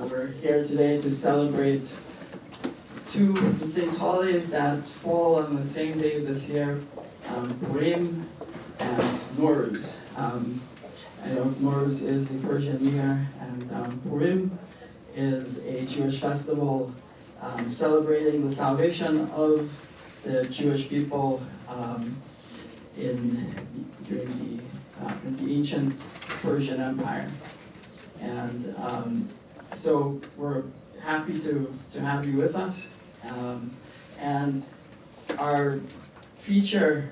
We're here today to celebrate two distinct holidays that fall on the same day this year, Purim and Nowruz. I know Nowruz is the Persian New Year, and Purim is a Jewish festival celebrating the salvation of the Jewish people in the ancient Persian Empire. And so we're happy to have you with us. And our feature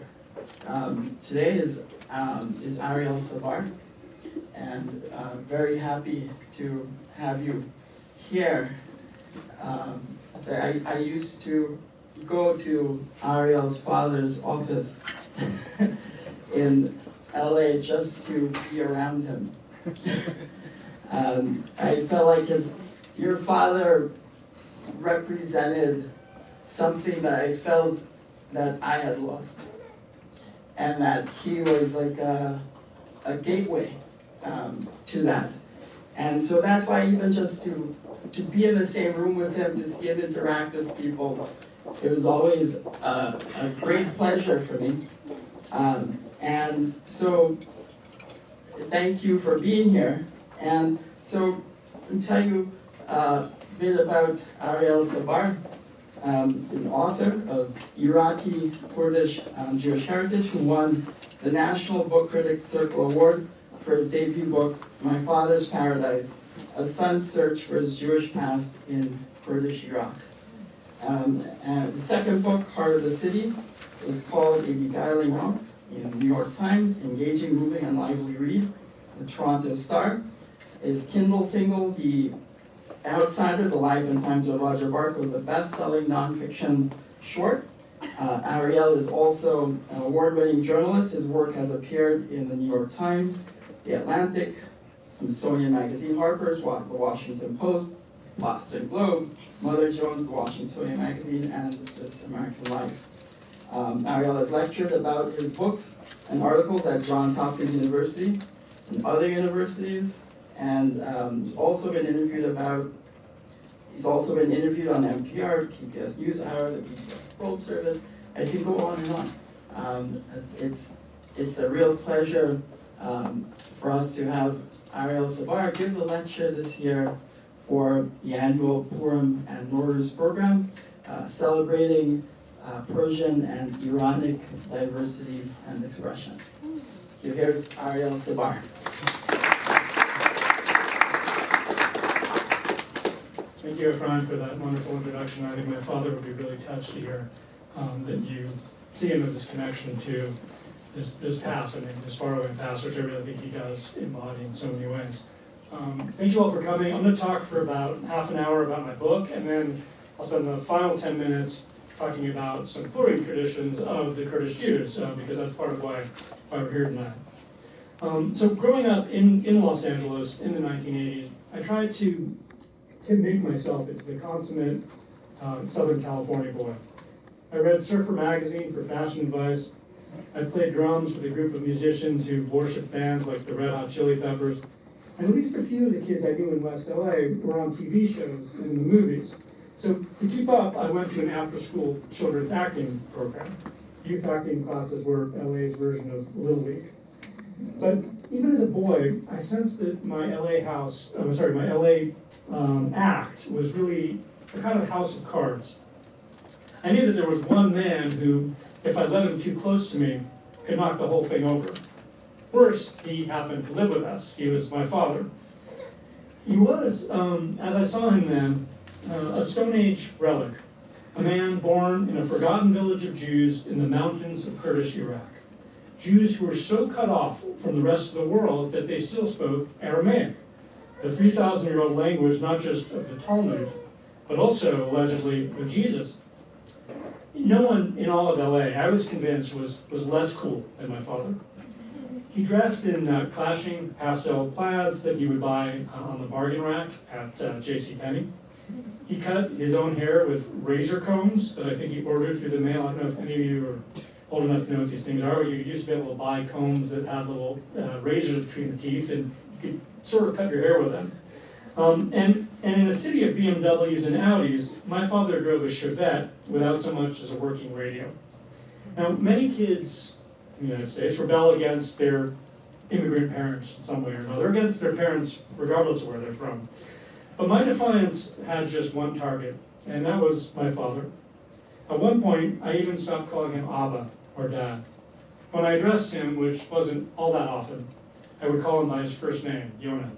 today is Ariel Sabar, and very happy to have you here. I used to go to Ariel's father's office in LA just to be around him. I felt like your father represented something that I felt that I had lost, and that he was like a gateway to that. And so that's why even just to be in the same room with him, to see him interact with people, it was always a great pleasure for me. And so thank you for being here. And so I'll tell you a bit about Ariel Sabar. Is an author of Iraqi Kurdish Jewish heritage, who won the National Book Critics Circle Award for his debut book, My Father's Paradise, A Son's Search for His Jewish Past in Kurdish Iraq. And the second book, Heart of the City, was called A Beguiling Romp in the New York Times, engaging, moving, and lively read, the Toronto Star. His Kindle single, The Outsider, The Life and Times of Roger Barker, was a best-selling nonfiction short. Ariel is also an award-winning journalist. His work has appeared in the New York Times, The Atlantic, Smithsonian Magazine, Harper's, The Washington Post, Boston Globe, Mother Jones, The Washingtonian Magazine, and This American Life. Ariel has lectured about his books and articles at Johns Hopkins University and other universities, and he's also been interviewed on NPR, PBS NewsHour, the PBS World Service. I can go on and on. It's a real pleasure for us to have Ariel Sabar give the lecture this year for the annual Purim and Nowruz program, celebrating Persian and Iranic diversity and expression. Here's Ariel Sabar. Thank you, Efrain, for that wonderful introduction. I think my father would be really touched to hear that you see him as this connection to this past, this faraway past, which I really think he does embody in so many ways. Thank you all for coming. I'm going to talk for about half an hour about my book, and then I'll spend the final 10 minutes talking about some Purim traditions of the Kurdish Jews, because that's part of why we're here tonight. So growing up in Los Angeles in the 1980s, I tried to make myself into the consummate Southern California boy. I read Surfer magazine for fashion advice. I played drums with a group of musicians who worshiped bands like the Red Hot Chili Peppers. And at least a few of the kids I knew in West LA were on TV shows and in the movies. So to keep up, I went to an after-school children's acting program. Youth acting classes were LA's version of Little League. But even as a boy, I sensed that my LA act was really a kind of house of cards. I knew that there was one man who, if I let him too close to me, could knock the whole thing over. Worse, he happened to live with us. He was my father. He was, as I saw him then, a Stone Age relic, a man born in a forgotten village of Jews in the mountains of Kurdish Iraq. Jews who were so cut off from the rest of the world that they still spoke Aramaic, the 3,000-year-old language not just of the Talmud, but also, allegedly, of Jesus. No one in all of LA, I was convinced, was less cool than my father. He dressed in clashing pastel plaids that he would buy on the bargain rack at JCPenney. He cut his own hair with razor combs that I think he ordered through the mail. I don't know if any of you are old enough to know what these things are. You used to be able to buy combs that had little razors between the teeth, and you could sort of cut your hair with them. And in a city of BMWs and Audis, my father drove a Chevette without so much as a working radio. Now, many kids in the United States rebel against their immigrant parents in some way or another, against their parents regardless of where they're from. But my defiance had just one target, and that was my father. At one point, I even stopped calling him Abba, or Dad. When I addressed him, which wasn't all that often, I would call him by his first name, Yonah.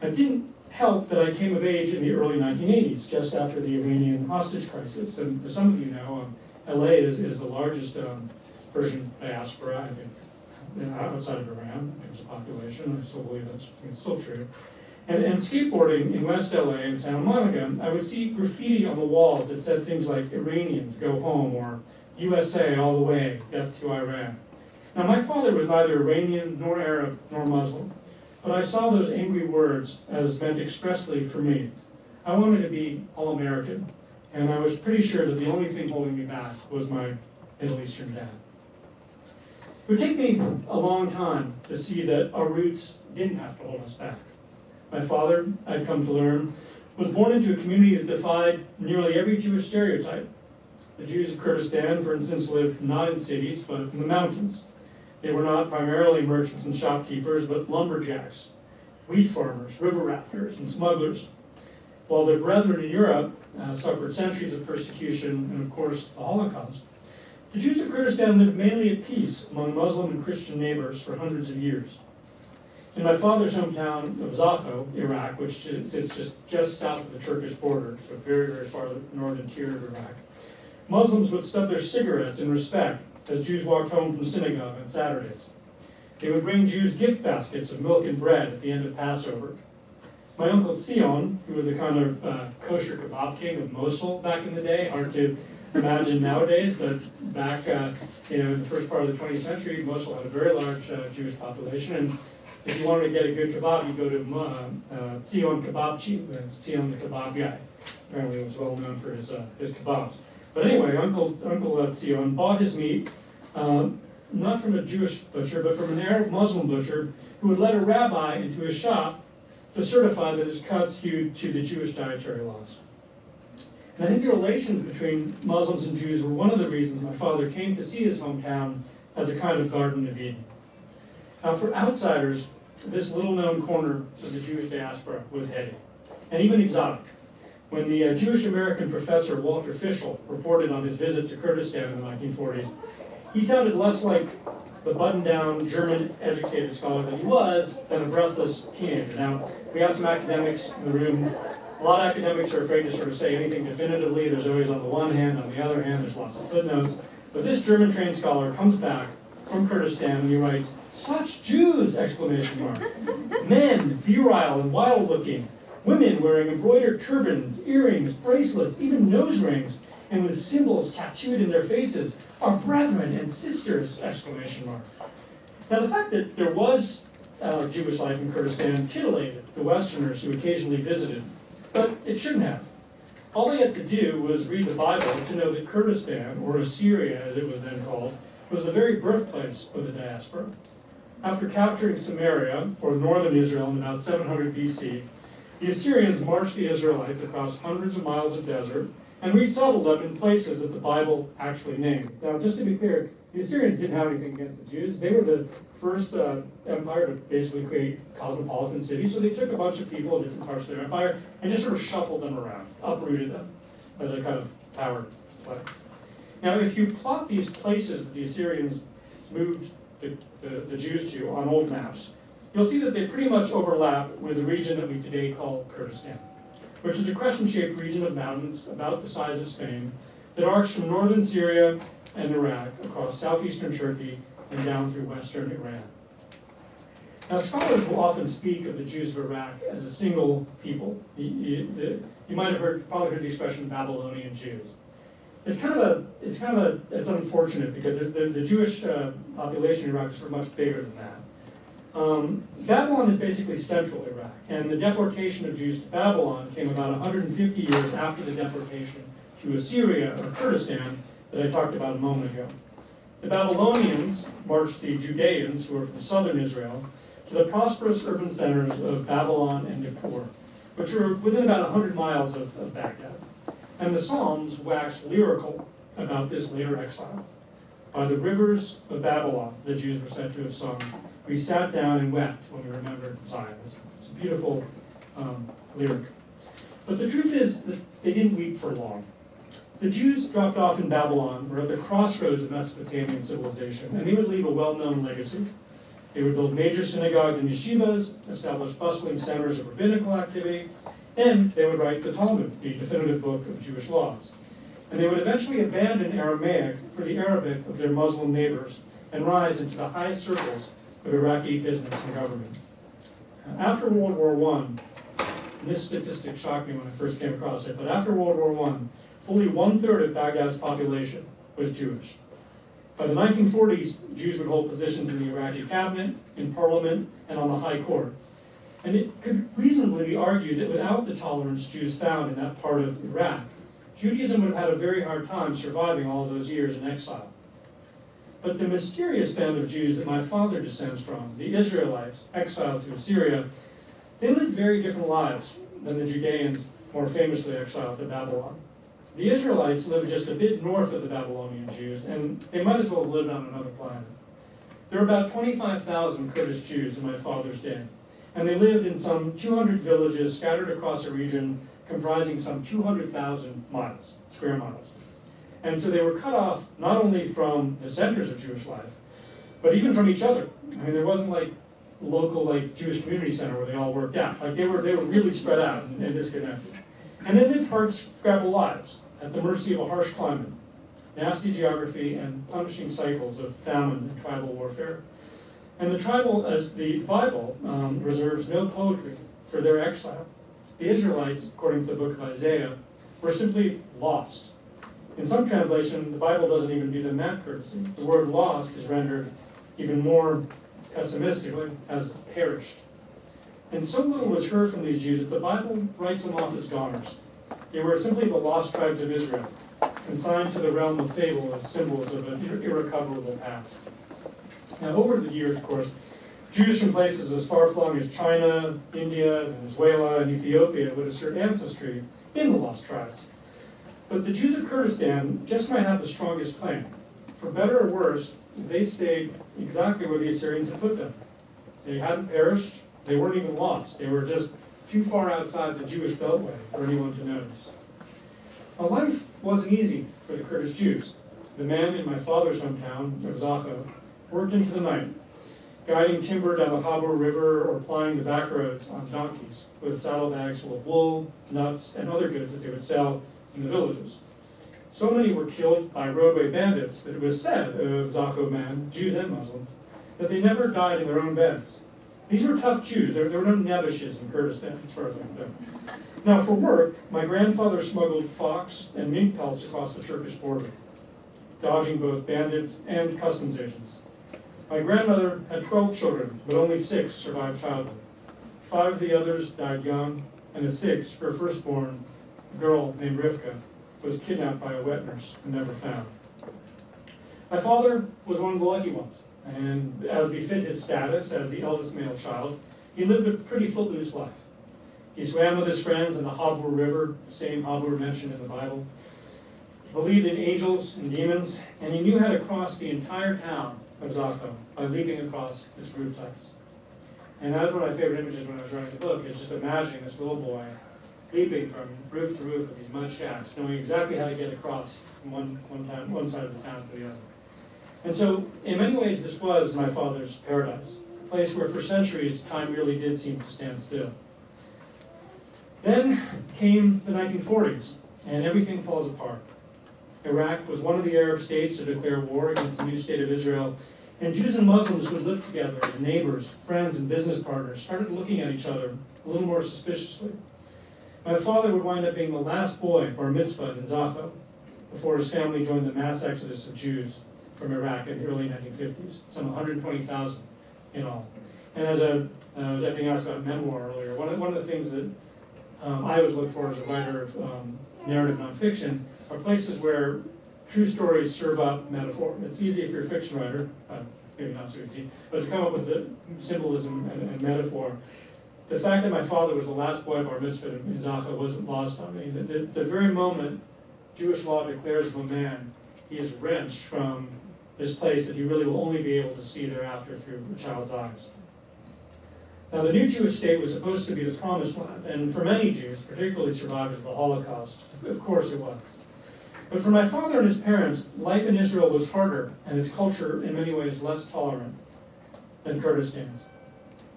It didn't help that I came of age in the early 1980s, just after the Iranian hostage crisis. And as some of you know, LA is the largest Persian diaspora, I think, outside of Iran in terms of population. I still believe it's still true. And skateboarding in West LA and Santa Monica, I would see graffiti on the walls that said things like Iranians go home or USA all the way, death to Iran. Now my father was neither Iranian nor Arab nor Muslim, but I saw those angry words as meant expressly for me. I wanted to be all-American, and I was pretty sure that the only thing holding me back was my Middle Eastern dad. It would take me a long time to see that our roots didn't have to hold us back. My father, I'd come to learn, was born into a community that defied nearly every Jewish stereotype. The Jews of Kurdistan, for instance, lived not in cities, but in the mountains. They were not primarily merchants and shopkeepers, but lumberjacks, wheat farmers, river rafters, and smugglers. While their brethren in Europe suffered centuries of persecution and, of course, the Holocaust, the Jews of Kurdistan lived mainly at peace among Muslim and Christian neighbors for hundreds of years. In my father's hometown of Zakho, Iraq, which sits just south of the Turkish border, so very, very far the northern tier of Iraq, Muslims would stub their cigarettes in respect as Jews walked home from synagogue on Saturdays. They would bring Jews gift baskets of milk and bread at the end of Passover. My uncle Sion, who was the kind of kosher kebab king of Mosul back in the day, hard to imagine nowadays, but back in the first part of the 20th century, Mosul had a very large Jewish population, and if you wanted to get a good kebab, you go to Sion Kebabchi, and Sion the kebab guy. Apparently he was well known for his kebabs. But anyway, Uncle Sion bought his meat, not from a Jewish butcher, but from an Arab Muslim butcher who would let a rabbi into his shop to certify that his cuts hewed to the Jewish dietary laws. And I think the relations between Muslims and Jews were one of the reasons my father came to see his hometown as a kind of Garden of Eden. Now, for outsiders, this little-known corner of the Jewish diaspora was heady, and even exotic. When the Jewish-American professor Walter Fischel reported on his visit to Kurdistan in the 1940s, he sounded less like the button-down, German-educated scholar that he was than a breathless teenager. Now, we have some academics in the room. A lot of academics are afraid to sort of say anything definitively. There's always on the one hand, on the other hand, there's lots of footnotes. But this German-trained scholar comes back from Kurdistan and he writes, "Such Jews!" exclamation mark. Men, virile and wild-looking. Women wearing embroidered turbans, earrings, bracelets, even nose rings, and with symbols tattooed in their faces. Our brethren and sisters! Exclamation mark. Now, the fact that there was Jewish life in Kurdistan titillated the Westerners who occasionally visited, but it shouldn't have. All they had to do was read the Bible to know that Kurdistan, or Assyria as it was then called, was the very birthplace of the diaspora. After capturing Samaria, or northern Israel, in about 700 BC, the Assyrians marched the Israelites across hundreds of miles of desert and resettled them in places that the Bible actually named. Now, just to be clear, the Assyrians didn't have anything against the Jews. They were the first empire to basically create cosmopolitan cities, so they took a bunch of people in different parts of their empire and just sort of shuffled them around, uprooted them as a kind of power play. Now, if you plot these places that the Assyrians moved the Jews to on old maps, you'll see that they pretty much overlap with the region that we today call Kurdistan, which is a crescent-shaped region of mountains about the size of Spain that arcs from northern Syria and Iraq across southeastern Turkey and down through western Iran. Now, scholars will often speak of the Jews of Iraq as a single people. You might have probably heard the expression Babylonian Jews. It's unfortunate because the Jewish population in Iraq is sort of much bigger than that. Babylon is basically central Iraq, and the deportation of Jews to Babylon came about 150 years after the deportation to Assyria or Kurdistan that I talked about a moment ago. The Babylonians marched the Judeans, who were from southern Israel, to the prosperous urban centers of Babylon and Nippur, which were within about 100 miles of Baghdad. And the Psalms wax lyrical about this later exile. By the rivers of Babylon, the Jews were said to have sung, we sat down and wept when we remembered Zion. It's a beautiful lyric. But the truth is that they didn't weep for long. The Jews dropped off in Babylon were at the crossroads of Mesopotamian civilization, and they would leave a well-known legacy. They would build major synagogues and yeshivas, establish bustling centers of rabbinical activity, and they would write the Talmud, the definitive book of Jewish laws. And they would eventually abandon Aramaic for the Arabic of their Muslim neighbors and rise into the high circles of Iraqi business and government. After World War I, and this statistic shocked me when I first came across it, but after World War I, fully 1/3 of Baghdad's population was Jewish. By the 1940s, Jews would hold positions in the Iraqi cabinet, in parliament, and on the high court. And it could reasonably be argued that without the tolerance Jews found in that part of Iraq, Judaism would have had a very hard time surviving all those years in exile. But the mysterious band of Jews that my father descends from, the Israelites, exiled to Assyria, they lived very different lives than the Judeans, more famously exiled to Babylon. The Israelites lived just a bit north of the Babylonian Jews, and they might as well have lived on another planet. There were about 25,000 Kurdish Jews in my father's day, and they lived in some 200 villages scattered across a region comprising some 200,000 square miles. And so they were cut off not only from the centers of Jewish life, but even from each other. I mean, there wasn't like local Jewish community center where they all worked out. Like they were really spread out and disconnected. And they lived hard scrabble lives at the mercy of a harsh climate, nasty geography, and punishing cycles of famine and tribal warfare. And the Bible reserves no poetry for their exile. The Israelites, according to the book of Isaiah, were simply lost. In some translation, the Bible doesn't even do them that courtesy. The word lost is rendered even more pessimistically as perished. And so little was heard from these Jews that the Bible writes them off as goners. They were simply the lost tribes of Israel, consigned to the realm of fable as symbols of an irrecoverable past. Now, over the years, of course, Jews from places as far-flung as China, India, Venezuela, and Ethiopia would assert ancestry in the lost tribes. But the Jews of Kurdistan just might have the strongest claim. For better or worse, they stayed exactly where the Assyrians had put them. They hadn't perished, they weren't even lost. They were just too far outside the Jewish beltway for anyone to notice. Now, life wasn't easy for the Kurdish Jews. The men in my father's hometown of Zacha worked into the night, guiding timber down the Habur River or plying the back roads on donkeys with saddlebags full of wool, nuts, and other goods that they would sell in the villages. So many were killed by roadway bandits that it was said of Zacha men, Jews and Muslims, that they never died in their own beds. These were tough Jews. There were no Nebushes in Kurdistan, as far as I can tell. Now, for work, my grandfather smuggled fox and mink pelts across the Turkish border, dodging both bandits and customs agents. My grandmother had 12 children, but only 6 survived childhood. 5 of the others died young, and the 6th, her firstborn, a girl named Rivka, was kidnapped by a wet nurse and never found. My father was one of the lucky ones, and as befit his status as the eldest male child, he lived a pretty footloose life. He swam with his friends in the Habur River, the same Habur mentioned in the Bible. He believed in angels and demons, and he knew how to cross the entire town of Zacha by leaping across its rooftops. And that was one of my favorite images when I was writing the book, is just imagining this little boy leaping from roof to roof of these mud shacks, knowing exactly how to get across from one side of the town to the other. And so, in many ways, this was my father's paradise, a place where for centuries time really did seem to stand still. Then came the 1940s, and everything falls apart. Iraq was one of the Arab states to declare war against the new state of Israel, and Jews and Muslims who had lived together as neighbors, friends, and business partners started looking at each other a little more suspiciously. My father would wind up being the last boy, bar mitzvah, in Zacha, before his family joined the mass exodus of Jews from Iraq in the early 1950s, some 120,000 in all. And as I was being asked about memoir earlier, one of the things that I always look for as a writer of narrative nonfiction are places where true stories serve up metaphor. It's easy if you're a fiction writer, maybe not so easy, but to come up with the symbolism and metaphor the fact that my father was the last boy bar mitzvah in Zacha wasn't lost on me. The very moment Jewish law declares of a man, he is wrenched from this place that he really will only be able to see thereafter through a child's eyes. Now, the new Jewish state was supposed to be the promised land, and for many Jews, particularly survivors of the Holocaust, of course it was. But for my father and his parents, life in Israel was harder, and its culture in many ways less tolerant than Kurdistan's.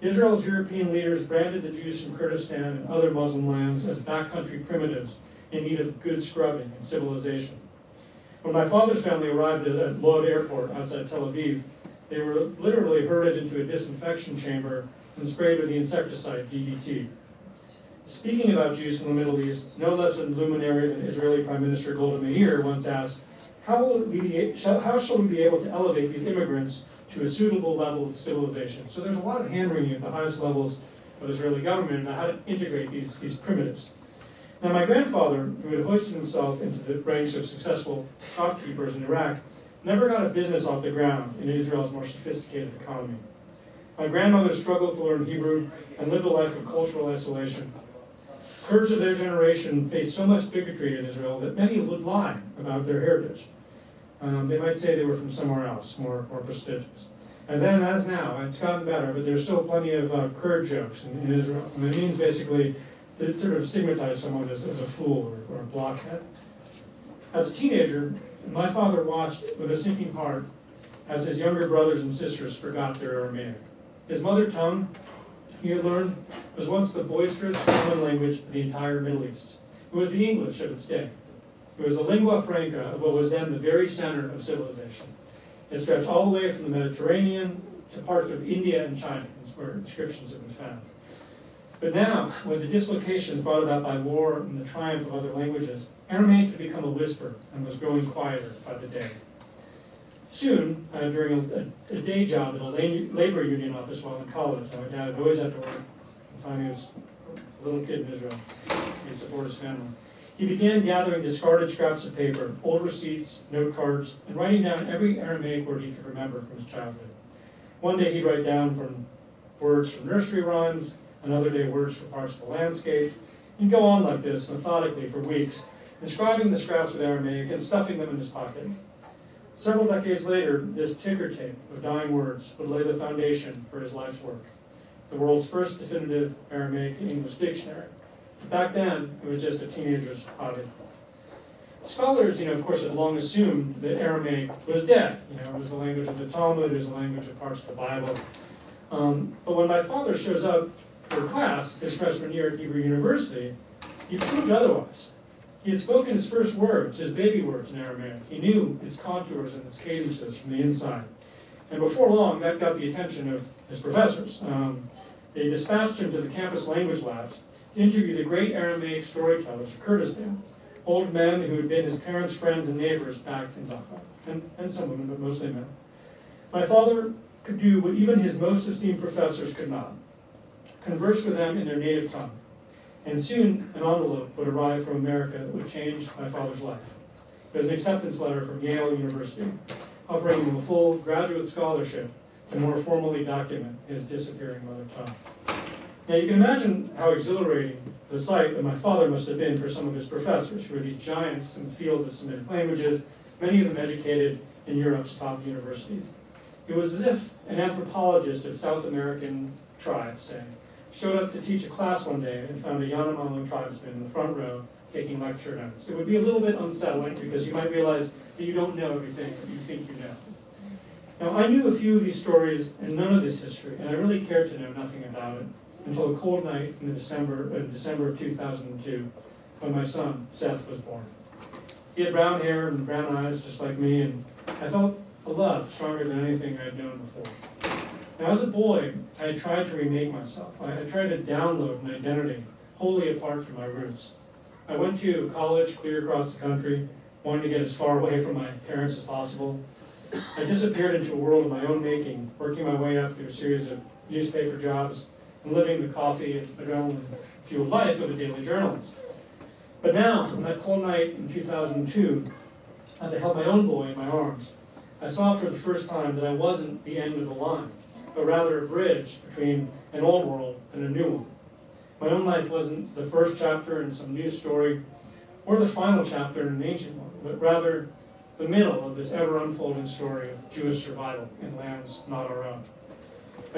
Israel's European leaders branded the Jews from Kurdistan and other Muslim lands as backcountry primitives in need of good scrubbing and civilization. When my father's family arrived at Lod Airport outside Tel Aviv, they were literally herded into a disinfection chamber and sprayed with the insecticide DDT. Speaking about Jews from the Middle East, no less a luminary than Israeli Prime Minister Golda Meir once asked, how shall we be able to elevate these immigrants to a suitable level of civilization? So there's a lot of hand-wringing at the highest levels of Israeli government about how to integrate these primitives. Now, my grandfather, who had hoisted himself into the ranks of successful shopkeepers in Iraq, never got a business off the ground in Israel's more sophisticated economy. My grandmother struggled to learn Hebrew and lived a life of cultural isolation. Kurds of their generation faced so much bigotry in Israel that many would lie about their heritage. They might say they were from somewhere else, more prestigious. And then, as now, it's gotten better, but there's still plenty of Kurd jokes in Israel. And it means basically to sort of stigmatize someone as a fool or a blockhead. As a teenager, my father watched with a sinking heart as his younger brothers and sisters forgot their Aramaic. His mother tongue, he had learned, was once the boisterous common language of the entire Middle East. It was the English of its day. It was the lingua franca of what was then the very center of civilization. It stretched all the way from the Mediterranean to parts of India and China, where inscriptions have been found. But now, with the dislocations brought about by war and the triumph of other languages, Aramaic had become a whisper and was growing quieter by the day. Soon, during a day job at a labor union office while in college, my dad had always had to work from the time he was a little kid in Israel to support his family. He began gathering discarded scraps of paper, old receipts, note cards, and writing down every Aramaic word he could remember from his childhood. One day he'd write down words from nursery rhymes, another day words for parts of the landscape, and go on like this methodically for weeks, inscribing the scraps with Aramaic and stuffing them in his pocket. Several decades later, this ticker tape of dying words would lay the foundation for his life's work, the world's first definitive Aramaic English dictionary. Back then, it was just a teenager's hobby. Scholars, of course, had long assumed that Aramaic was dead. It was the language of the Talmud, it was the language of parts of the Bible. But when my father shows up for class his freshman year at Hebrew University, he proved otherwise. He had spoken his first words, his baby words in Aramaic. He knew its contours and its cadences from the inside. And before long, that got the attention of his professors. They dispatched him to the campus language labs to interview the great Aramaic storytellers of Kurdistan, old men who had been his parents' friends and neighbors back in Zacha, and some women, but mostly men. My father could do what even his most esteemed professors could not, converse with them in their native tongue. And soon, an envelope would arrive from America that would change my father's life. It was an acceptance letter from Yale University, offering him a full graduate scholarship to more formally document his disappearing mother tongue. Now, you can imagine how exhilarating the sight of my father must have been for some of his professors, who were these giants in the field of Semitic languages, many of them educated in Europe's top universities. It was as if an anthropologist of South American tribes, say, showed up to teach a class one day and found a Yanomamo tribesman in the front row taking lecture notes. It would be a little bit unsettling because you might realize that you don't know everything that you think you know. Now, I knew a few of these stories and none of this history, and I really cared to know nothing about it until a cold night in December of 2002, when my son, Seth, was born. He had brown hair and brown eyes just like me, and I felt a love stronger than anything I had known before. Now, as a boy, I had tried to remake myself. I had tried to download an identity wholly apart from my roots. I went to college clear across the country, wanting to get as far away from my parents as possible. I disappeared into a world of my own making, working my way up through a series of newspaper jobs and living the coffee and adrenaline-fueled life of a daily journalist. But now, on that cold night in 2002, as I held my own boy in my arms, I saw for the first time that I wasn't the end of the line, but rather a bridge between an old world and a new one. My own life wasn't the first chapter in some new story, or the final chapter in an ancient one, but rather the middle of this ever-unfolding story of Jewish survival in lands not our own.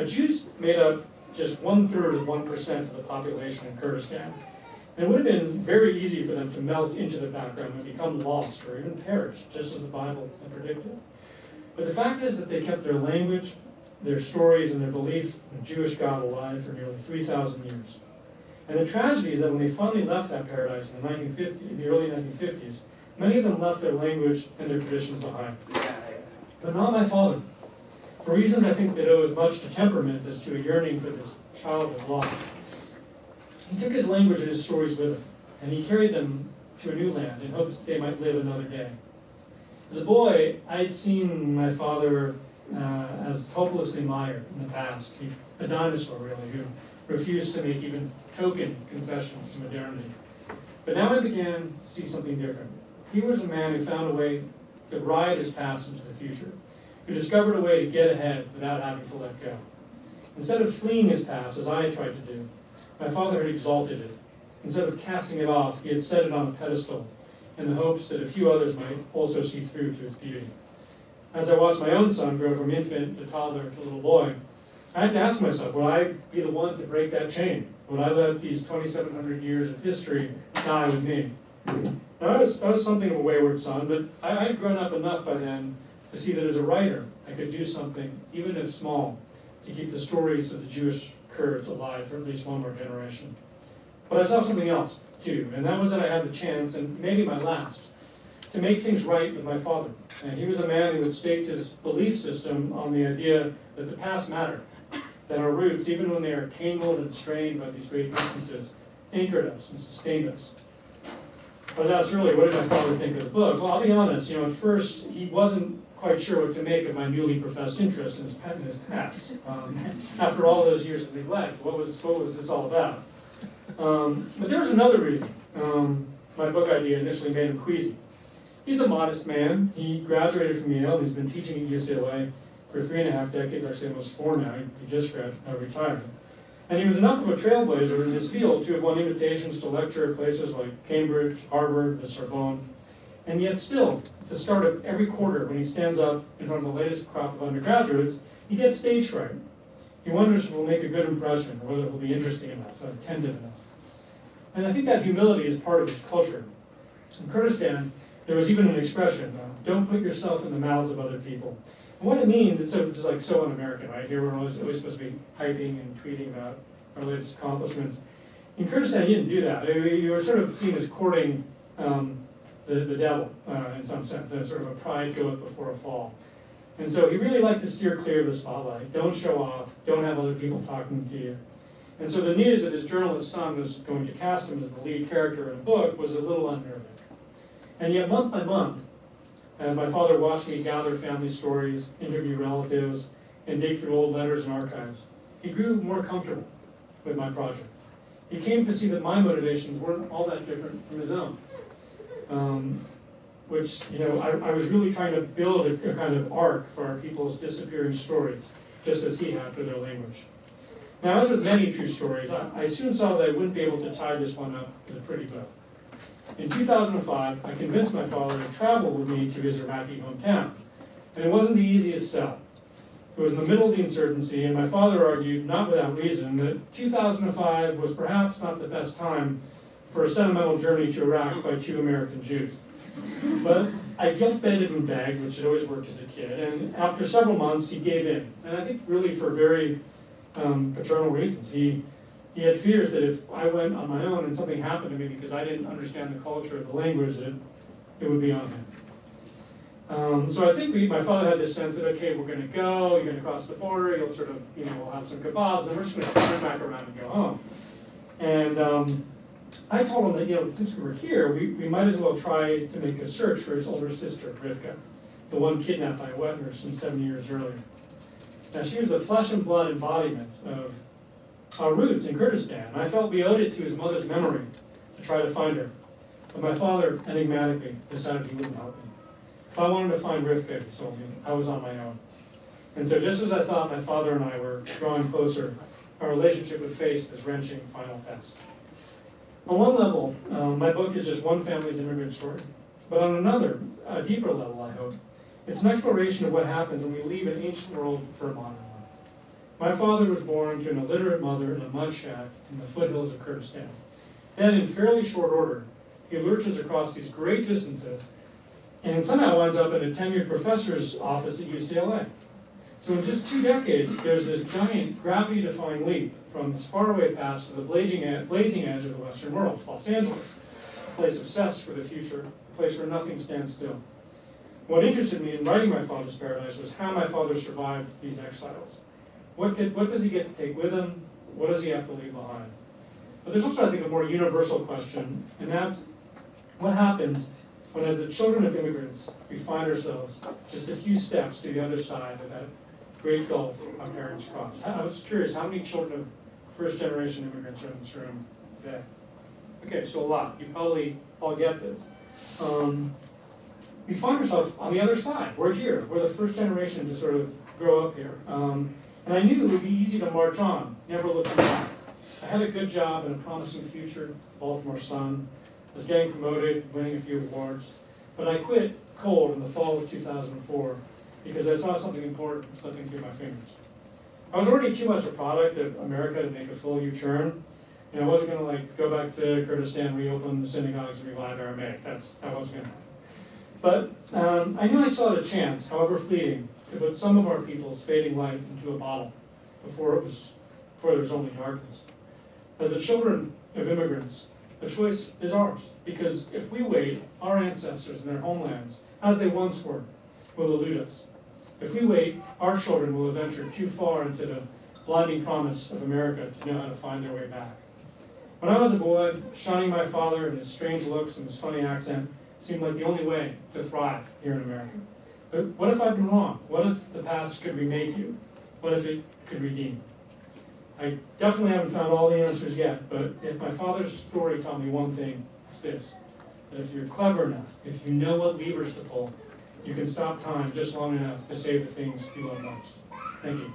Jews made up just 1/3 of 1% of the population in Kurdistan. And it would have been very easy for them to melt into the background and become lost or even perish, just as the Bible had predicted. But the fact is that they kept their language, their stories, and their belief in a Jewish God alive for nearly 3,000 years. And the tragedy is that when they finally left that paradise in the early 1950s, many of them left their language and their traditions behind. But not my father. For reasons I think that owe as much to temperament as to a yearning for this childhood life. He took his language and his stories with him, and he carried them to a new land in hopes that they might live another day. As a boy, I'd seen my father as hopelessly mired in the past, a dinosaur really, who refused to make even token concessions to modernity. But now I began to see something different. He was a man who found a way to ride his past into the future, who discovered a way to get ahead without having to let go. Instead of fleeing his past, as I had tried to do, my father had exalted it. Instead of casting it off, he had set it on a pedestal in the hopes that a few others might also see through to its beauty. As I watched my own son grow from infant to toddler to little boy, I had to ask myself, would I be the one to break that chain? Would I let these 2,700 years of history die with me? Now, I was something of a wayward son, but I had grown up enough by then to see that as a writer, I could do something, even if small, to keep the stories of the Jewish Kurds alive for at least one more generation. But I saw something else, too, and that was that I had the chance, and maybe my last, to make things right with my father. And he was a man who had staked his belief system on the idea that the past mattered, that our roots, even when they are tangled and strained by these great distances, anchored us and sustained us. I was asked earlier, what did my father think of the book? Well, I'll be honest, at first he wasn't quite sure what to make of my newly professed interest in his past. After all those years of neglect, what was this all about? But there was another reason my book idea initially made him queasy. He's a modest man. He graduated from Yale. He's been teaching at UCLA for 3.5 decades, actually almost 4 now. He just retired. And he was enough of a trailblazer in his field to have won invitations to lecture at places like Cambridge, Harvard, the Sorbonne. And yet still, at the start of every quarter, when he stands up in front of the latest crop of undergraduates, he gets stage fright. He wonders if it will make a good impression, or whether it will be interesting enough, attentive enough. And I think that humility is part of his culture. In Kurdistan, there was even an expression, don't put yourself in the mouths of other people. And what it means, it's like so un-American, right? Here we're always supposed to be hyping and tweeting about our latest accomplishments. In Kurdistan, you didn't do that. You were sort of seen as courting the devil, in some sense, and sort of a pride goeth before a fall. And so he really liked to steer clear of the spotlight. Don't show off, don't have other people talking to you. And so the news that his journalist son was going to cast him as the lead character in a book was a little unnerving. And yet month by month, as my father watched me gather family stories, interview relatives, and dig through old letters and archives, he grew more comfortable with my project. He came to see that my motivations weren't all that different from his own. I was really trying to build a kind of arc for our people's disappearing stories, just as he had for their language. Now, as with many true stories, I soon saw that I wouldn't be able to tie this one up with a pretty bow. In 2005, I convinced my father to travel with me to his Iraqi hometown, and it wasn't the easiest sell. It was in the middle of the insurgency, and my father argued, not without reason, that 2005 was perhaps not the best time for a sentimental journey to Iraq by 2 American Jews. But I guilt-bedded and begged, which had always worked as a kid, and after several months, he gave in. And I think really for very paternal reasons. He had fears that if I went on my own and something happened to me because I didn't understand the culture of the language, that it would be on him. So I think my father had this sense that, okay, we're going to go, you're going to cross the border, you'll sort of, we'll have some kebabs, and we're just going to turn back around and go home. And I told him that, since we were here, we might as well try to make a search for his older sister, Rivka, the one kidnapped by a wet nurse some 7 years earlier. Now, she was the flesh and blood embodiment of our roots in Kurdistan. I felt we owed it to his mother's memory to try to find her. But my father, enigmatically, decided he wouldn't help me. If I wanted to find Rivka, he told me, I was on my own. And so just as I thought my father and I were drawing closer our relationship would face this wrenching final test. On one level, my book is just one family's immigrant story. But on another, a deeper level, I hope, it's an exploration of what happens when we leave an ancient world for a modern one. My father was born to an illiterate mother in a mud shack in the foothills of Kurdistan. Then, in fairly short order, he lurches across these great distances and somehow winds up in a tenured professor's office at UCLA. So in just 2 decades, there's this giant gravity-defying leap from this faraway past to the blazing edge of the Western world, Los Angeles, a place obsessed with the future, a place where nothing stands still. What interested me in writing My Father's Paradise was how my father survived these exiles. What does he get to take with him? What does he have to leave behind? But there's also, I think, a more universal question, and that's what happens when, as the children of immigrants, we find ourselves just a few steps to the other side of that great gulf our parents crossed. I was curious, how many children of first-generation immigrants are in this room today? Okay, so a lot. You probably all get this. We find ourselves on the other side. We're here. We're the first generation to sort of grow up here. And I knew it would be easy to march on, never looking back. I had a good job and a promising future, Baltimore Sun. I was getting promoted, winning a few awards. But I quit cold in the fall of 2004 because I saw something important slipping through my fingers. I was already too much a product of America to make a full U-turn. And I wasn't going to go back to Kurdistan, reopen the synagogues, and revive Aramaic. That wasn't going to happen. But I knew I still had a chance, however fleeting, to put some of our people's fading light into a bottle before there was only darkness. As the children of immigrants, the choice is ours, because if we wait, our ancestors and their homelands, as they once were, will elude us. If we wait, our children will venture too far into the blinding promise of America to know how to find their way back. When I was a boy, shunning my father and his strange looks and his funny accent seemed like the only way to thrive here in America. But what if I'd been wrong? What if the past could remake you? What if it could redeem? I definitely haven't found all the answers yet, but if my father's story taught me one thing, it's this: that if you're clever enough, if you know what levers to pull, you can stop time just long enough to save the things you love most. Thank you.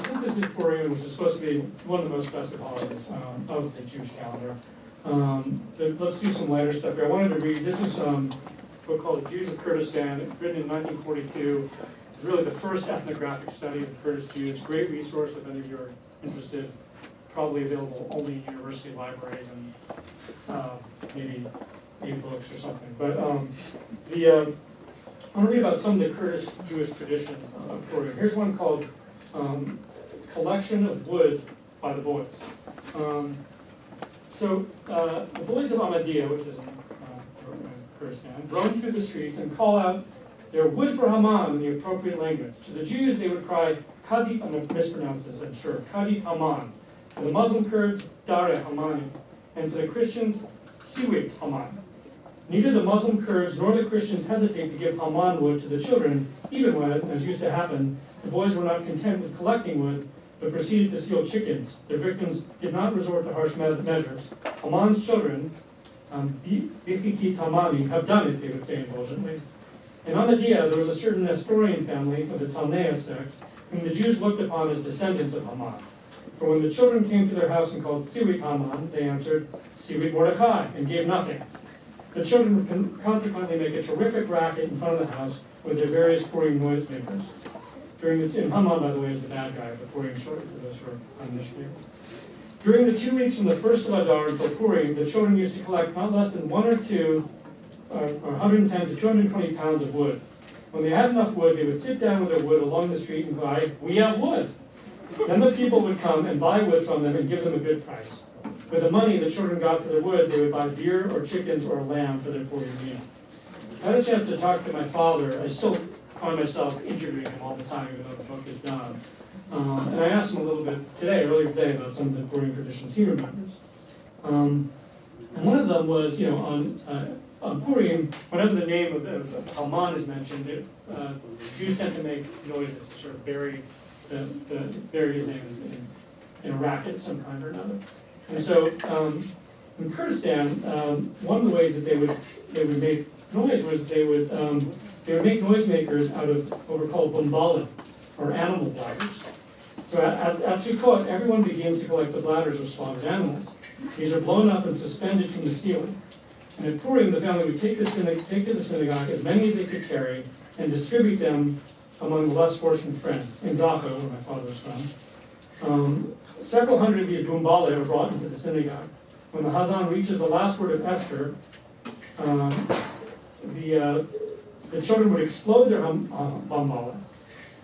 Since this is Purim, which is supposed to be one of the most festive holidays of the Jewish calendar, let's do some lighter stuff here. I wanted to read, this is a book called The Jews of Kurdistan, written in 1942. It's really the first ethnographic study of the Kurdish Jews. Great resource if any of you are interested. Probably available only in university libraries and maybe e-books or something. But I want to read about some of the Kurdish Jewish traditions of Purim. Here's one called Collection of Wood by the Boys. So the boys of Ahmadiyya, which is in Kurdistan, roam through the streets and call out their wood for Haman in the appropriate language. To the Jews, they would cry, Kadit, I'm going to mispronounce this, I'm sure, Kadit Haman. To the Muslim Kurds, Dare Hamani. And to the Christians, Siwit Haman. Neither the Muslim Kurds nor the Christians hesitate to give Haman wood to the children, even when, as used to happen, the boys were not content with collecting wood, but proceeded to steal chickens. Their victims did not resort to harsh measures. Haman's children, Bikikit Hamani, have done it, they would say indulgently. In Ahmadiyya, there was a certain Nestorian family of the Talmea sect, whom the Jews looked upon as descendants of Haman. For when the children came to their house and called Siwit Haman, they answered, Siwit Mordechai, and gave nothing. The children would consequently make a terrific racket in front of the house with their various Purim noisemakers. And Haman, by the way, is the bad guy of the Purim story, for those who are uninitiated. During the 2 weeks from the 1st of Adar until Purim, the children used to collect not less than 110 to 220 pounds of wood. When they had enough wood, they would sit down with their wood along the street and cry, "We have wood!" Then the people would come and buy wood from them and give them a good price. With the money the children got for their wood, they would buy beer or chickens or a lamb for their Purim meal. I had a chance to talk to my father. I still find myself interviewing him all the time, even though the book is done. And I asked him a little bit earlier today, about some of the Purim traditions he remembers. And one of them was, on Purim, whenever the name of Haman is mentioned, Jews tend to make noises to sort of bury his name in a racket of some kind or another. And so in Kurdistan, one of the ways that they would make noise was they would make noisemakers out of what were called bumbala, or animal bladders. So at Sukkot, everyone begins to collect the bladders of slaughtered animals. These are blown up and suspended from the ceiling. And at Purim, the family would take to the synagogue as many as they could carry and distribute them among the less fortunate friends. In Zacha, where my father was from, several hundred of these bumbala are brought into the synagogue. When the Hazan reaches the last word of Esther, the children would explode their bumbala.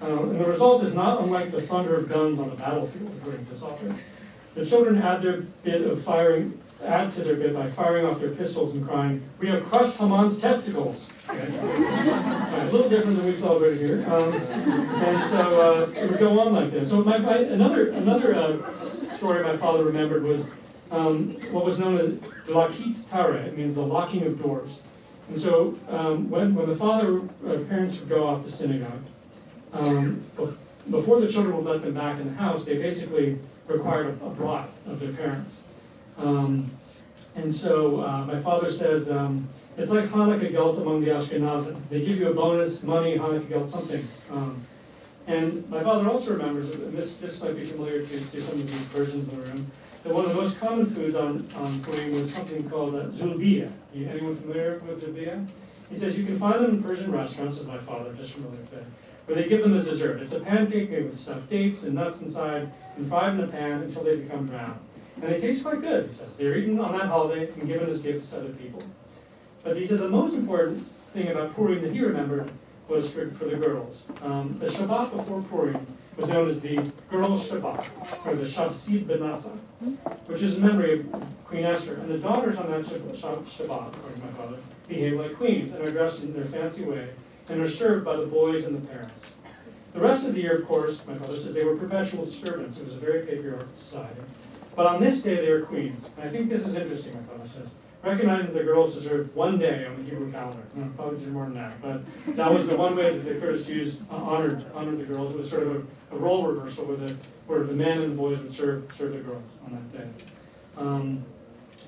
And the result is not unlike the thunder of guns on the battlefield, according to this author. The children add to their bit by firing off their pistols and crying, "We have crushed Haman's testicles." Okay. A little different than we celebrated here. And so it would go on like this. So another story my father remembered was what was known as Lakit Tare. It means the locking of doors. And so when the parents would go off to synagogue, before the children would let them back in the house, they basically required a bribe of their parents. And so my father says, it's like Hanukkah gelt among the Ashkenazim. They give you a bonus, money, Hanukkah gelt, something. And my father also remembers, and this might be familiar to some of the Persians in the room, that one of the most common foods on Purim was something called zulbiya. Anyone familiar with zulbiya? He says you can find them in Persian restaurants, as my father just familiar with that, where they give them as dessert. It's a pancake made with stuffed dates and nuts inside and fried in a pan until they become brown. And they taste quite good, he says. They're eaten on that holiday and given as gifts to other people. But he said the most important thing about Purim that he remembered was for the girls. The Shabbat before Purim was known as the Girls' Shabbat, or the Shabsid Benasa, which is in memory of Queen Esther. And the daughters on that Shabbat, according to my father, behave like queens and are dressed in their fancy way and are served by the boys and the parents. The rest of the year, of course, my father says, they were perpetual servants. It was a very patriarchal society. But on this day, they were queens. And I think this is interesting, my father says. Recognizing that the girls deserved one day on the Hebrew calendar. Probably did more than that. But that was the one way that the Kurdish Jews honored the girls. It was sort of a role reversal where the men and the boys would serve the girls on that day.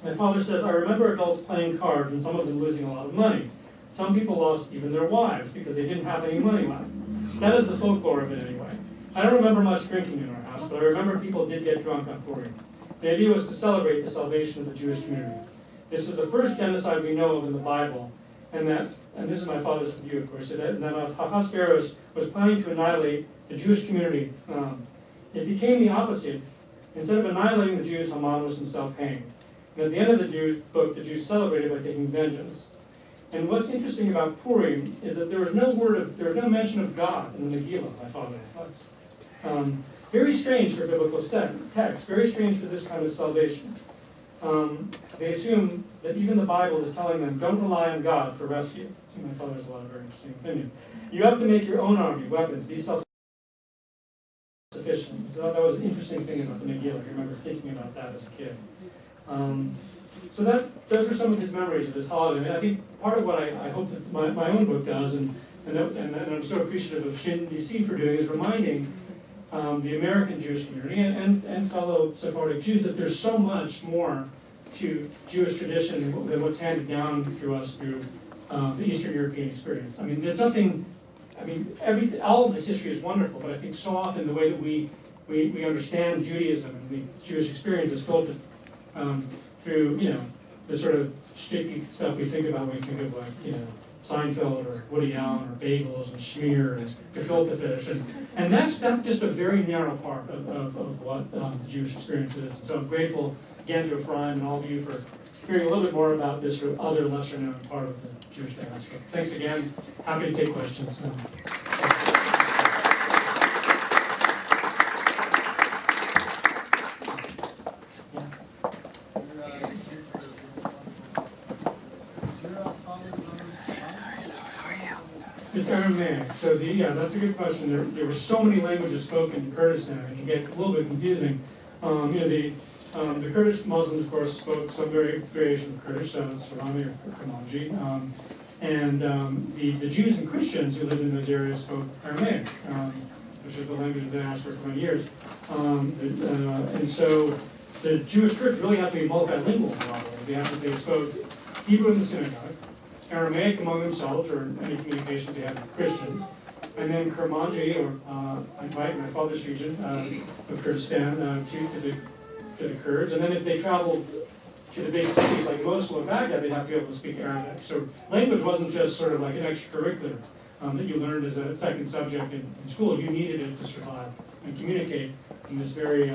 My father says, I remember adults playing cards and some of them losing a lot of money. Some people lost even their wives because they didn't have any money left. That is the folklore of it anyway. I don't remember much drinking in our house, but I remember people did get drunk on Purim. The idea was to celebrate the salvation of the Jewish community. This is the first genocide we know of in the Bible, and this is my father's view, of course, that Ahasuerus was planning to annihilate the Jewish community. It became the opposite. Instead of annihilating the Jews, Haman was himself hanged. And at the end of the book, the Jews celebrated by taking vengeance. And what's interesting about Purim is that there was no mention of God in the Megillah, my father thought. Very strange for biblical text, very strange for this kind of salvation. They assume that even the Bible is telling them, don't rely on God for rescue. See, my father has a lot of very interesting opinion. You have to make your own army, weapons, be self-sufficient. So that was an interesting thing about the Megillah. I remember thinking about that as a kid. So those are some of his memories of this holiday. And I think part of what I hope that my own book does, and I'm so appreciative of SHIN DC for doing, is reminding the American Jewish community and fellow Sephardic Jews that there's so much more to Jewish tradition than what's handed down through us through the Eastern European experience. I mean, there's nothing. I mean, all of this history is wonderful, but I think so often the way that we understand Judaism and the Jewish experience is filtered through the sort of sticky stuff we think about when we think of Seinfeld or Woody Allen or bagels and schmear and gefilte fish, and that's just a very narrow part of what the Jewish experience is. So I'm grateful again to Ephraim and all of you for hearing a little bit more about this sort of other lesser known part of the Jewish diaspora. Thanks again. Happy to take questions. It's Aramaic. So that's a good question. There were so many languages spoken in Kurdistan, it can get a little bit confusing. The Kurdish Muslims, of course, spoke some variation of Kurdish, so Sorani or Kurmanji. And the Jews and Christians who lived in those areas spoke Aramaic, which is the language of the diaspora for 20 years. And so the Jewish Kurds really have to be multilingual in a lot of ways. They spoke Hebrew in the synagogue, Aramaic among themselves, or any communications they had with Christians. And then Kurmanji, or my father's region of Kurdistan, to the Kurds. And then if they traveled to the big cities like Mosul or Baghdad, they'd have to be able to speak Arabic. So language wasn't just sort of like an extracurricular that you learned as a second subject in school. You needed it to survive and communicate in this very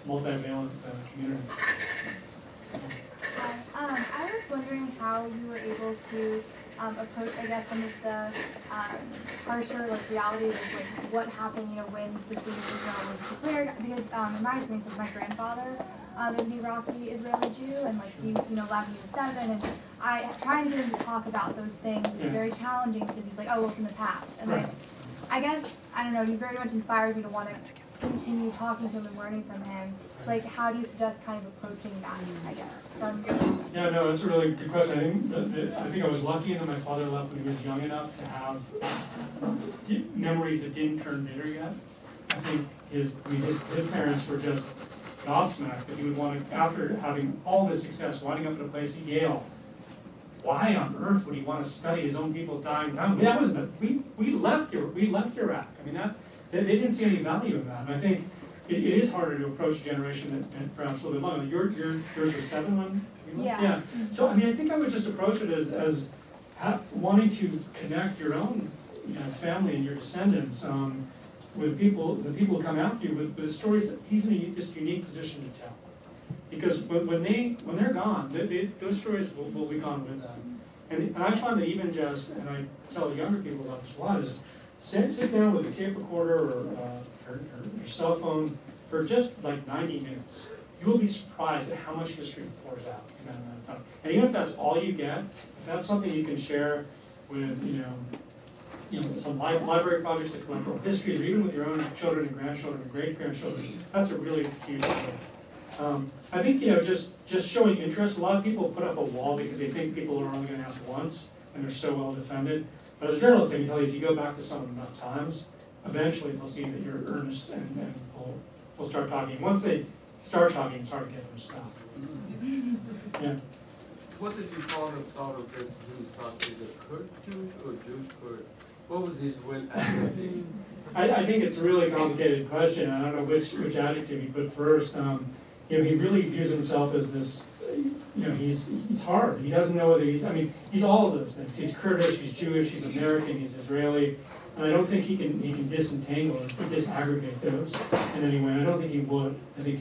multivalent community. Hi. I was wondering how you were able to approach, I guess, some of the harsher realities of what happened, when the state of Israel was declared. Because in my experience, my grandfather is an Iraqi Israeli Jew, and he left when he was 7, and trying to get him to talk about those things is very challenging because he's like, oh, well, it's in the past, and I guess I don't know. He very much inspires me to want to continue talking to him and learning from him. So how do you suggest kind of approaching that, I guess, from your perspective? Yeah, no, that's a really good question. I think I was lucky that my father left when he was young enough to have memories that didn't turn bitter yet. I think his parents were just gobsmacked that he would want to, after having all this success, winding up at a place at Yale, why on earth would he want to study his own people's dying down? That was we left Iraq. I mean, they didn't see any value in that. And I think it is harder to approach a generation that perhaps a little bit longer. Yours was 7 when you left? Yeah. So I mean, I think I would just approach it as wanting to connect your own family and your descendants with the people who come after you with stories that he's in this unique position to tell. Because when they're gone, those stories will be gone with them. And I find that even just, and I tell younger people about this a lot, is sit down with a tape recorder or your cell phone for just like 90 minutes. You will be surprised at how much history pours out in that amount of time. And even if that's all you get, if that's something you can share with, some library projects that collect oral histories, or even with your own children and grandchildren and great-grandchildren, that's a really huge thing. I think, just showing interest. A lot of people put up a wall because they think people are only going to ask once, and they're so well defended. But as a journalist, I can tell you, if you go back to someone enough times, eventually they'll see that you're earnest and will start talking. Once they start talking, it's hard to get them to stop. Yeah. What did your father thought of this himself? Is it Kurd Jewish or Jewish Kurd? What was his will advocate? I think it's a really complicated question. I don't know which adjective he put first. He really views himself as this. He's hard. He doesn't know whether he's all of those things. He's Kurdish, he's Jewish, he's American, he's Israeli, and I don't think he can disentangle or disaggregate those in any way. I don't think he would. I think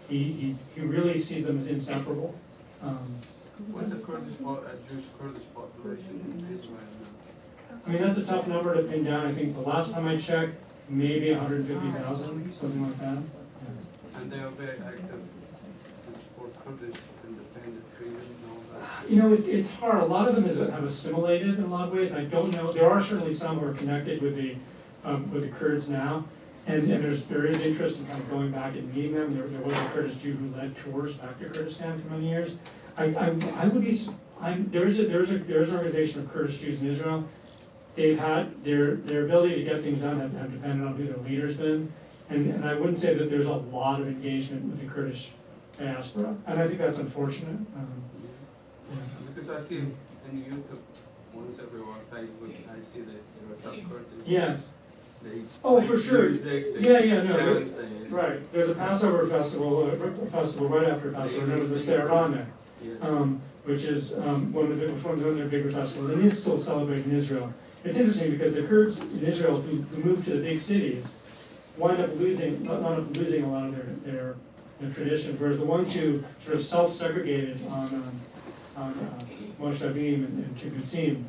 he really sees them as inseparable. What's the Jewish Kurdish population in Israel now? I mean, that's a tough number to pin down. I think the last time I checked, maybe 150,000, something like that. Yeah. And they are very active to support Kurdish independent freedom and all that. It's hard. A lot of them have assimilated in a lot of ways. I don't know. There are certainly some who are connected with the Kurds now, and there is interest in kind of going back and meeting them. There was a Kurdish Jew who led tours back to Kurdistan for many years. I would be. There's an organization of Kurdish Jews in Israel. They've had their ability to get things done have depended on who their leader's been, and I wouldn't say that there's a lot of engagement with the Kurdish diaspora, and I think that's unfortunate. Because I see in YouTube once every while, Facebook, I see that there are some Kurdish. Yes. They for sure. Music, Right. There's a Passover festival right after Passover known as the Serana, which is one of their bigger festivals, and is still celebrated in Israel. It's interesting because the Kurds in Israel who moved to the big cities wind up losing a lot of their traditions, whereas the ones who sort of self-segregated on moshavim and kibbutzim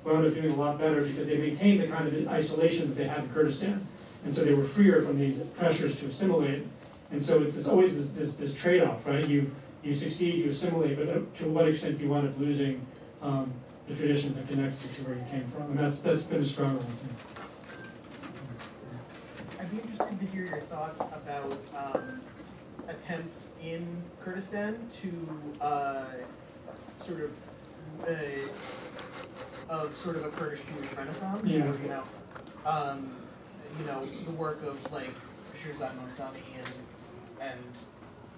wound up doing a lot better because they maintained the kind of isolation that they had in Kurdistan, and so they were freer from these pressures to assimilate. And so it's always this trade-off, right? You succeed, you assimilate, but to what extent do you wind up losing the traditions that connect you to where you came from? And that's been a struggle, I think. I'd be interested to hear your thoughts about attempts in Kurdistan to sort of a Kurdish Jewish Renaissance. Yeah. Or, the work of like Shirzad Mosani and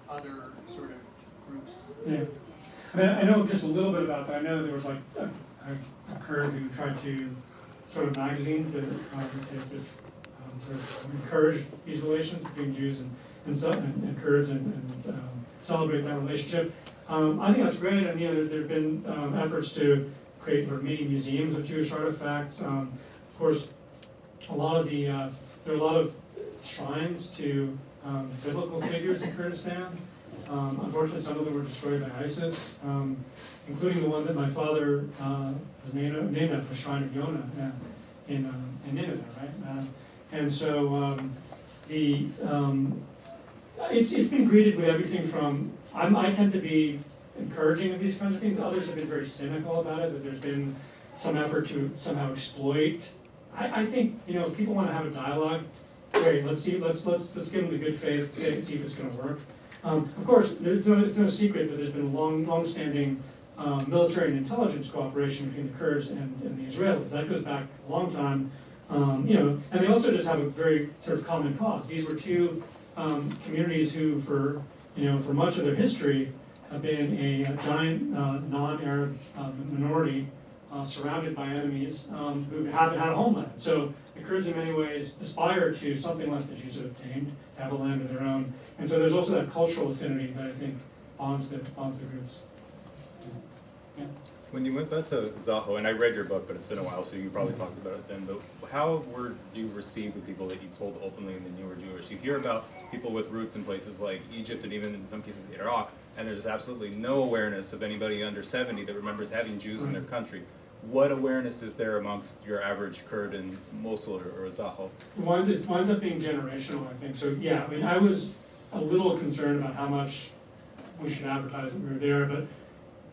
other sort of groups. Yeah. I mean, I know just a little bit about that. I know there was like a Kurd who tried to sort of magazine to sort of encourage these relations between Jews and Kurds and celebrate that relationship. I think that's great. And there have been efforts to create sort of mini museums of Jewish artifacts. Of course, there are a lot of shrines to biblical figures in Kurdistan. Unfortunately, some of them were destroyed by ISIS, including the one that my father was named after, the Shrine of Yonah in Nineveh, right? And so it's been greeted with everything from, I tend to be encouraging of these kinds of things. Others have been very cynical about it, that there's been some effort to somehow exploit. I think, people want to have a dialogue. Great, let's give them the good faith, see if it's going to work. Of course, it's no secret that there's been long-standing military and intelligence cooperation between the Kurds and the Israelis. That goes back a long time, and they also just have a very sort of common cause. These were two communities who, for much of their history, have been a giant non-Arab minority surrounded by enemies who haven't had a homeland. So the Kurds, in many ways, aspire to something like the Jews have obtained, to have a land of their own. And so there's also that cultural affinity that I think bonds the groups. Yeah. When you went back to Zaho, and I read your book, but it's been a while, so you probably talked about it then, but how were you received with people that you told openly that you were Jewish? You hear about people with roots in places like Egypt and even in some cases Iraq, and there's absolutely no awareness of anybody under 70 that remembers having Jews in their country. What awareness is there amongst your average Kurd in Mosul or Zaho? It winds up being generational, I think. So yeah, I mean, I was a little concerned about how much we should advertise that we were there, but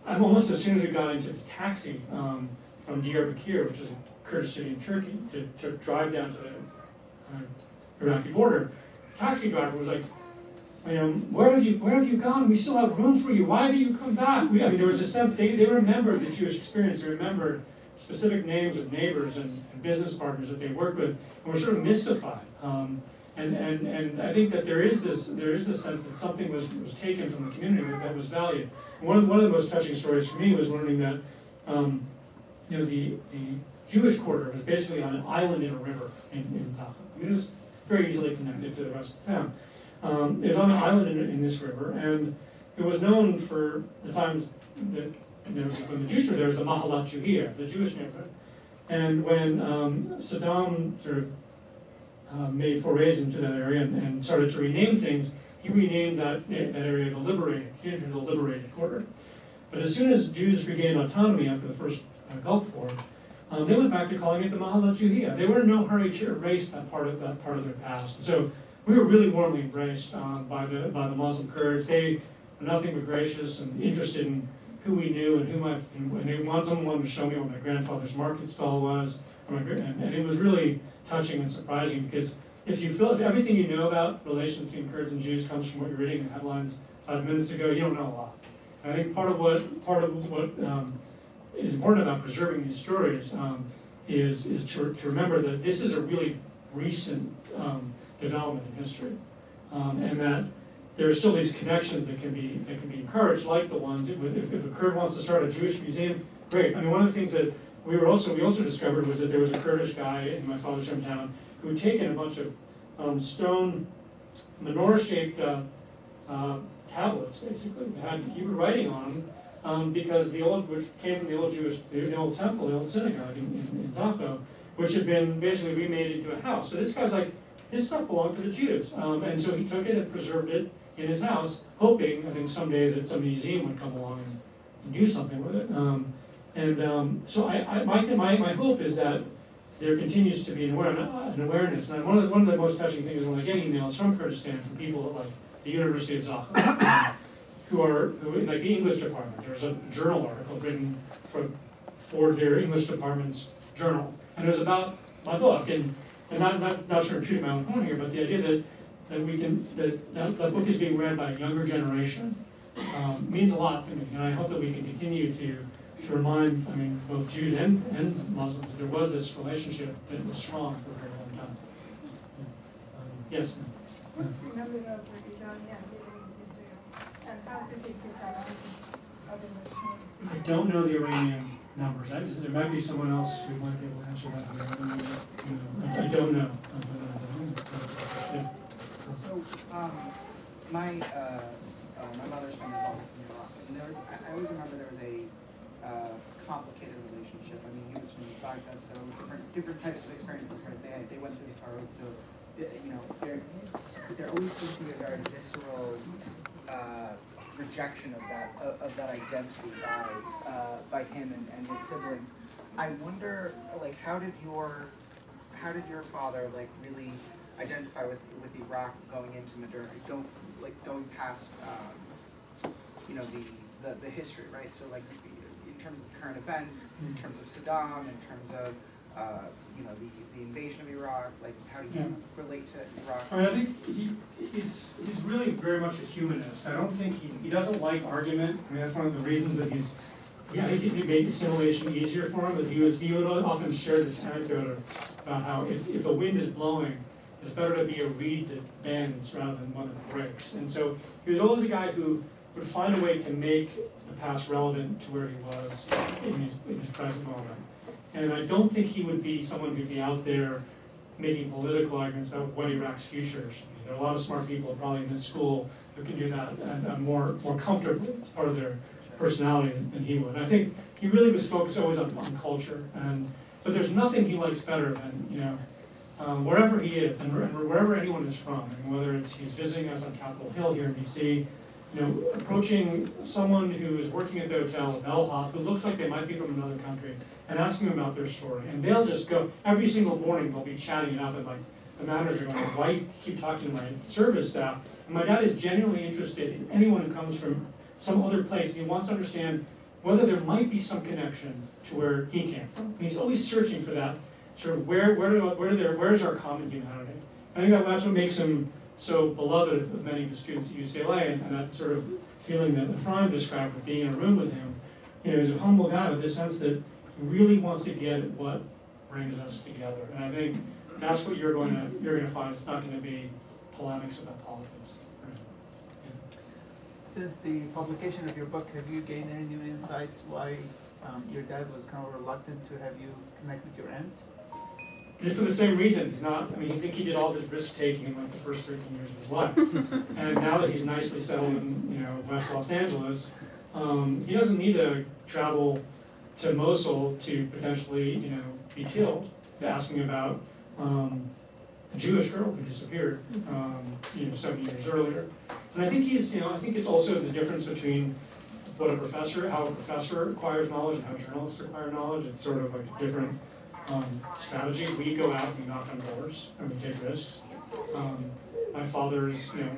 I'm almost as soon as we got into the taxi from Diyarbakir, which is a Kurdish city in Turkey, to drive down to the Iraqi border, the taxi driver was like, where have you gone? We still have room for you. Why haven't you come back? There was a sense they remembered the Jewish experience. They remembered specific names of neighbors and business partners that they worked with, and were sort of mystified. And I think that there is this sense that something was taken from the community that was valued. And one of the most touching stories for me was learning that the Jewish quarter was basically on an island in a river in Zaha. It was very easily connected to the rest of the town. It was on an island in this river, and it was known for the times that when the Jews were there, it was the Mahalat Juhir, the Jewish neighborhood. And when Saddam sort of made forays into that area and started to rename things, he renamed that area the Liberated Quarter. But as soon as Jews regained autonomy after the first Gulf War, they went back to calling it the Mahalat Juhir. They were in no hurry to erase that part of their past. So we were really warmly embraced by the Muslim Kurds. They were nothing but gracious and interested in who we knew and someone wanted to show me what my grandfather's market stall was, and it was really touching and surprising, because if everything you know about relations between Kurds and Jews comes from what you're reading in the headlines 5 minutes ago, you don't know a lot. And I think part of what is important about preserving these stories is to remember that this is a really recent development in history, and that there are still these connections that can be encouraged, like the ones if a Kurd wants to start a Jewish museum, great. I mean, one of the things that we also discovered was that there was a Kurdish guy in my father's hometown who had taken a bunch of stone menorah-shaped tablets, basically, that had Hebrew writing on them, because which came from the old temple, the old synagogue in Zaho, which had been basically remade into a house. So this guy's like, this stuff belonged to the Jews, and so he took it and preserved it in his house, hoping, I think, someday that some museum would come along and do something with it. So my hope is that there continues to be an awareness. And one of the most touching things is when I get emails from Kurdistan from people at like the University of Zaha, who like the English department. There's a journal article written for their English department's journal, and it was about my book. And not sure I'm shooting my own horn here, but the idea that book is being read by a younger generation means a lot to me, and I hope that we can continue to remind, both Jews and Muslims that there was this relationship that was strong for a very long time. Yes? What's the number of Iranians living in Israel, and how do they keep that of I don't know the Iranian numbers. There might be someone else who might be able to answer that. I don't know. Yeah. So, my mother's family is also from Iraq, and I always remember there was a complicated relationship. I mean, he was from Baghdad, so different types of experiences, right? They went through the Farooq, so you know, there always seems to be a very visceral rejection of that identity by him and his siblings. I wonder, like, how did your father like really identify with Iraq going into modernity, going past you know, the history, right? So like in terms of current events, in terms of Saddam, in terms of you know, the invasion of Iraq, like how do you relate to Iraq? I mean, I think he's really very much a humanist. I don't think he doesn't like argument. I mean, that's one of the reasons that I think he made assimilation easier for him, but he would often share this anecdote about how if a wind is blowing, it's better to be a reed that bends rather than one that breaks. And so he was always a guy who would find a way to make the past relevant to where he was in his present moment. And I don't think he would be someone who'd be out there making political arguments about what Iraq's future should be. There are a lot of smart people probably in this school who can do that and more comfortably as part of their personality than he would. And I think he really was focused always on culture. But there's nothing he likes better than, you know, wherever he is and wherever anyone is from, and whether he's visiting us on Capitol Hill here in DC, you know, approaching someone who is working at the hotel, a bellhop, who looks like they might be from another country, and asking them about their story. And they'll just go, every single morning they'll be chatting it up, and like the manager going, why you keep talking to my service staff? And my dad is genuinely interested in anyone who comes from some other place. He wants to understand whether there might be some connection to where he came from. And he's always searching for that, sort of where's our common humanity? I think that's what makes him so beloved of many of the students at UCLA, and that sort of feeling that Ephraim described of being in a room with him. You know, he's a humble guy with the sense that he really wants to get at what brings us together. And I think that's what you're going to find. It's not going to be polemics about politics. Yeah. Since the publication of your book, have you gained any new insights why your dad was kind of reluctant to have you connect with your aunt? Just for the same reason. He's not, I mean, I think he did all this risk-taking in like the first 13 years of his life. And now that he's nicely settled in, you know, West Los Angeles, he doesn't need to travel to Mosul to potentially, you know, be killed. Asking about a Jewish girl who disappeared, you know, 7 years earlier. And I think I think it's also the difference between how a professor acquires knowledge and how journalists acquire knowledge. It's sort of like a different strategy. We go out and we knock on doors and we take risks. My father's, you know,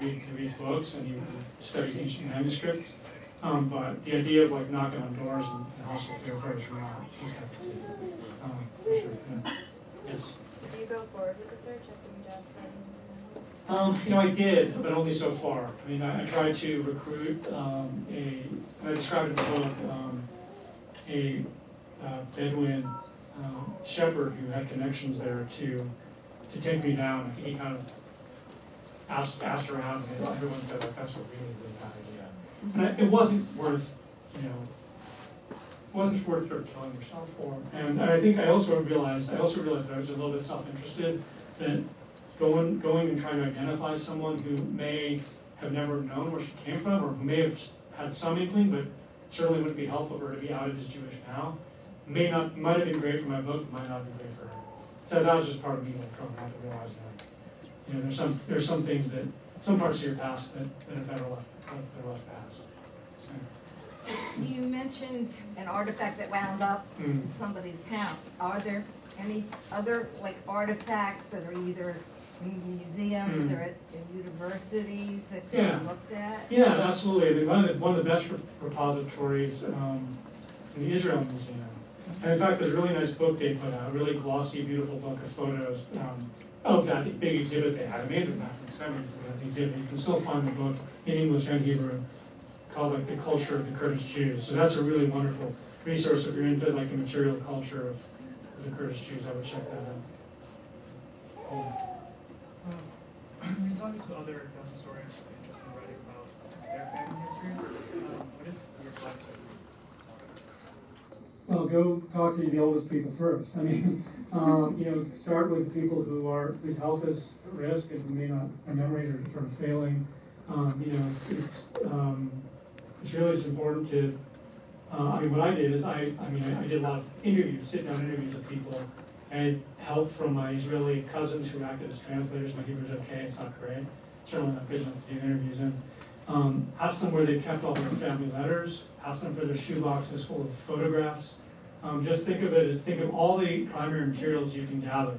he reads books and he studies ancient manuscripts. But the idea of like knocking on doors and hustle through first, we're not. For sure. Yeah. Yes. Did you go forward with the search after your dad said you know, I did, but only so far. I mean, I tried to recruit and I described in the book, a Bedouin shepherd who had connections there to take me down. I think he kind of asked around, and everyone said like, that's a really bad idea. And it wasn't worth, you know, sort of killing yourself for. And I think I also realized that I was a little bit self-interested, that going and trying to identify someone who may have never known where she came from, or who may have had some inkling, but certainly wouldn't be helpful for her to be outed as Jewish now, might have been great for my book, might not be great for her. So that was just part of me like growing up and realizing like, you know, there's some things that, some parts of your past that are better left past. So. You mentioned an artifact that wound up in somebody's house. Are there any other like artifacts that are either in museums or at universities that can be looked at? Yeah, absolutely. I mean, one of the best repositories is in the Israel Museum. And in fact, there's a really nice book they put out, a really glossy, beautiful book of photos of that big exhibit they had. I made it back in the 70s, that exhibit. You can still find the book in English and Hebrew, called like The Culture of the Kurdish Jews. So that's a really wonderful resource if you're into like the material culture of the Kurdish Jews. I would check that out. When you're talking to other historians who are interested in writing about their family history, What is your thoughts Well, go talk to the oldest people first. I mean, start with people whose health is at risk and who may not, their memories are sort of failing. It's really just important to, what I did is I did a lot of interviews, sit-down interviews with people. I had help from my Israeli cousins who acted as translators. My Hebrew's okay, it's not great. Certainly not good enough to do interviews. And asked them where they kept all their family letters, asked them for their shoe boxes full of photographs. Just think of all the primary materials you can gather.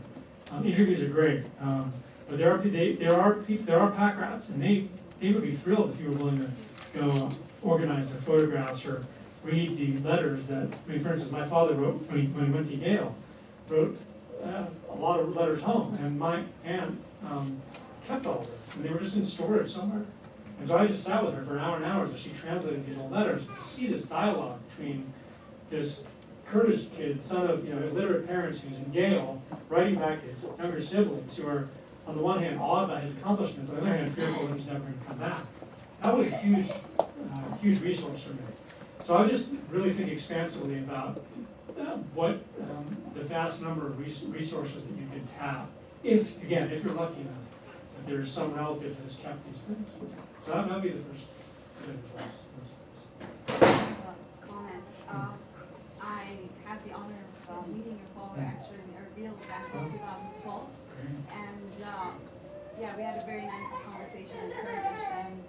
Interviews are great, but there are pack rats, and they would be thrilled if you were willing to go organize their photographs or read the letters that, for instance, my father wrote when he went to Yale, wrote a lot of letters home, and my aunt kept all of those, and they were just in storage somewhere. And so I just sat with her for an hour as she translated these old letters to see this dialogue between this Kurdish kid, son of illiterate parents who's in Yale, writing back to his younger siblings who are, on the one hand, awed by his accomplishments, on the other hand, fearful that he's never going to come back. That was a huge resource for me. So I would just really think expansively about what the vast number of resources that you can tap, if you're lucky enough that there's some relative that has kept these things. So that would be the first bit of advice, I suppose. Comment. I had the honor of meeting your father actually in Ariel back in 2012, and we had a very nice conversation in Kurdish, and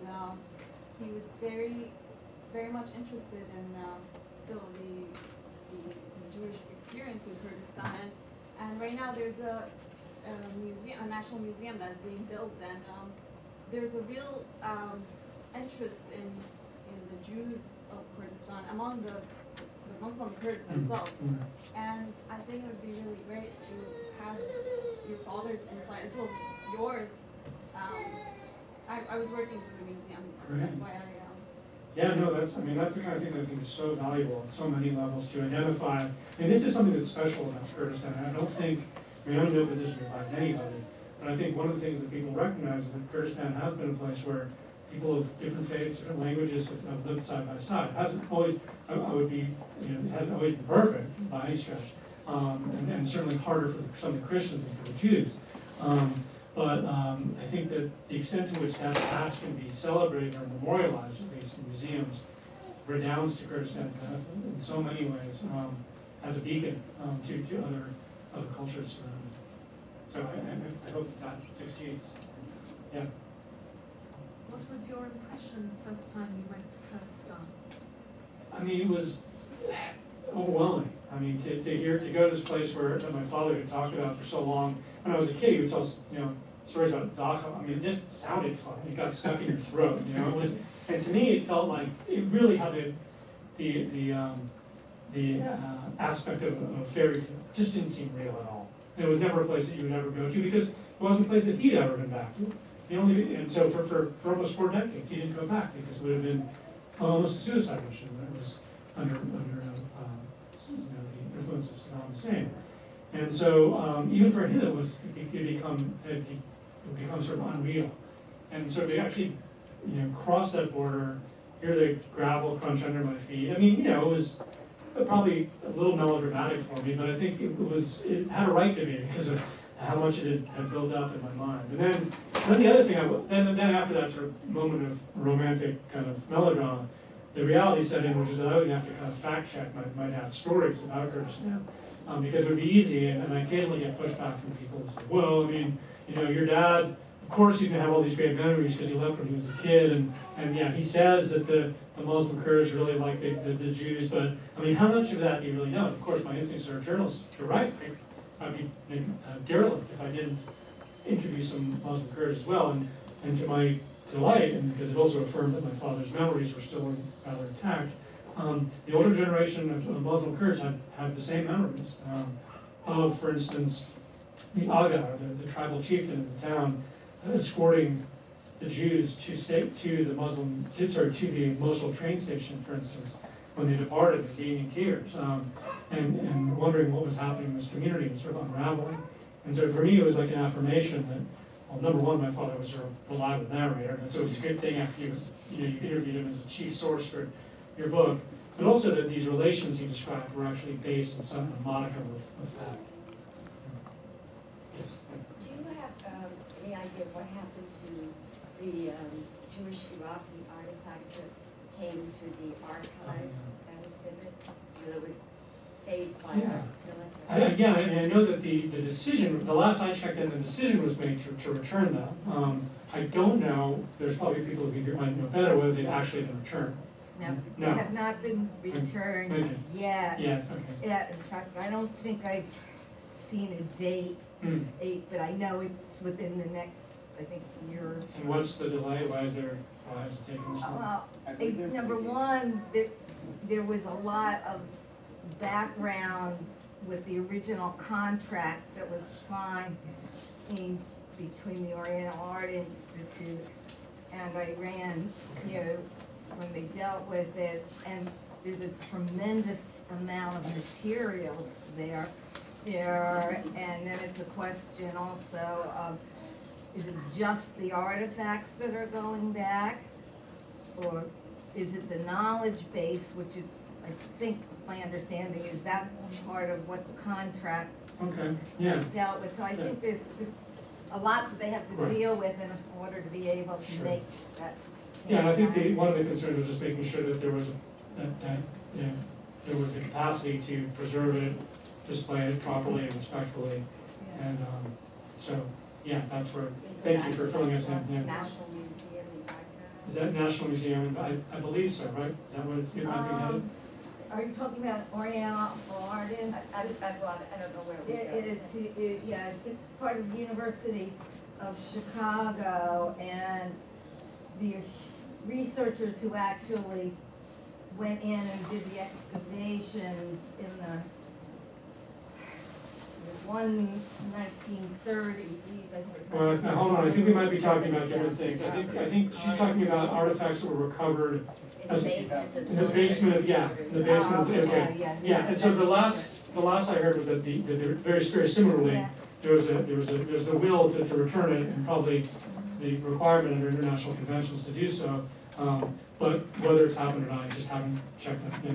he was very, very much interested in still the Jewish experience in Kurdistan, and right now there's a museum, a national museum that's being built, and there's a real interest in the Jews of Kurdistan among the Muslim Kurds themselves. And I think it would be really great to have your father's insight as well as yours. I was working for the museum, and that's why that's the kind of thing that I think is so valuable on so many levels to identify. And this is something that's special about Kurdistan. I I'm in no position to advise anybody, but I think one of the things that people recognize is that Kurdistan has been a place where people of different faiths, different languages have lived side by side. It hasn't always, it hasn't always been perfect by any stretch, and certainly harder for some of the Christians than for the Jews. But I think that the extent to which that past can be celebrated or memorialized, at least in museums, redounds to Kurdistan's benefit in so many ways as a beacon to other cultures around it. So I hope that succeeds. Yeah. What was your impression the first time you went to Kurdistan? It was overwhelming. To go to this place that my father had talked about for so long. When I was a kid, he would tell us, stories about Zaha. It just sounded fun. It got stuck in your throat. It was, and to me, it felt like it really had the aspect of a fairy tale. It just didn't seem real at all. And it was never a place that you would ever go to because it wasn't a place that he'd ever been back to. And so for almost 4 decades, he didn't go back because it would have been almost a suicide mission when it was under the influence of Saddam Hussein. And so even for him, it would become sort of unreal. And so they actually, cross that border, hear the gravel crunch under my feet. It was probably a little melodramatic for me, but I think it had a right to be because of how much it had built up in my mind. And then the other thing, then after that sort of moment of romantic kind of melodrama, the reality set in, which is that I was going to have to kind of fact check my dad's stories about Kurdistan, because it would be easy, and I occasionally get pushback from people who say, well, your dad, of course he's going to have all these great memories because he left when he was a kid, and yeah, he says that the Muslim Kurds really like the Jews, but how much of that do you really know? Of course, my instincts are a journalist. You're right. I'd be derelict if I didn't interview some Muslim Kurds as well, and to my delight, and because it also affirmed that my father's memories were still rather intact, the older generation of Muslim Kurds had the same memories of, for instance, the Aga, or the tribal chieftain of the town, escorting the Jews to the Mosul train station, for instance, when they departed and being in tears, and wondering what was happening in this community and sort of unraveling. And so for me, it was like an affirmation well, number one, my father was a reliable narrator, and so it's a good thing after you interviewed him as a chief source for your book, but also that these relations you described were actually based on some modicum of fact. Yes. Do you have any idea of what happened to the Jewish Iraqi artifacts that came to the archives at exhibit? That was saved by the military? I know that the decision, the last I checked in, the decision was made to return them. I don't know, there's probably people who might know better whether they've actually been returned. No, No. they have not been returned Okay. yet. Yeah, okay. Yeah, in fact, I don't think I've seen a date, but I know it's within the next, I think, years. And what's the delay? Why is it taking so long? Well, number one, there was a lot of background with the original contract that was signed between the Oriental Art Institute and Iran, when they dealt with it, and there's a tremendous amount of materials there, and then it's a question also of, is it just the artifacts that are going back, or is it the knowledge base, which is, I think, my understanding is that's part of what the contract dealt with. So I think there's just a lot that they have to deal with in order to be able to make that change. Yeah, and I think one of the concerns was just making sure that there was there was the capacity to preserve it, display it properly and respectfully, and so yeah, that's where. Thank you for filling us in. Yeah. National Museum in Baghdad. Is that National Museum? I believe so, right? Is that what it might be headed? Are you talking about Oriental Art Institute? I don't know where we go. It's part of the University of Chicago, and the researchers who actually went in and did the excavations in the one 1930s. Well, hold on. I think we might be talking about different things. I think she's talking about artifacts that were recovered in the basement of yeah. And so the last I heard was that the very similarly there was the will to return it, and probably the requirement under international conventions to do so. But whether it's happened or not, I just haven't checked that. Yeah.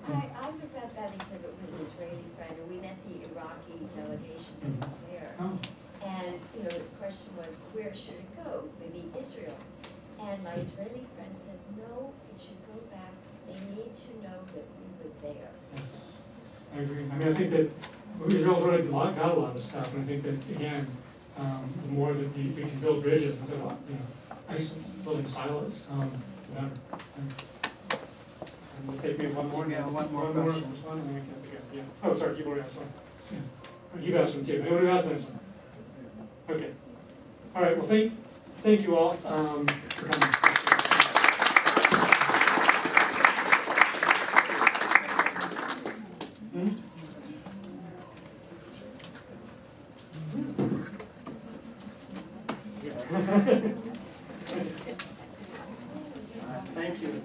No, I was at that exhibit with an Israeli friend, and we met the Iraqi delegation that was there. Oh. And, the question was, where should it go? Maybe Israel. And my Israeli friend said, no, it should go back. They need to know that we were there. Yes, I agree. I mean, I think that Israel's already got a lot of stuff, and I think that, again, the more that we can build bridges instead of, building silos, the better. And we'll take me one more. Yeah, one more and question. then we can begin. Yeah. Oh, sorry, you've already asked one. Yeah. You've asked one too. Anyone who asked this one? Okay. All right, well, thank you all for coming.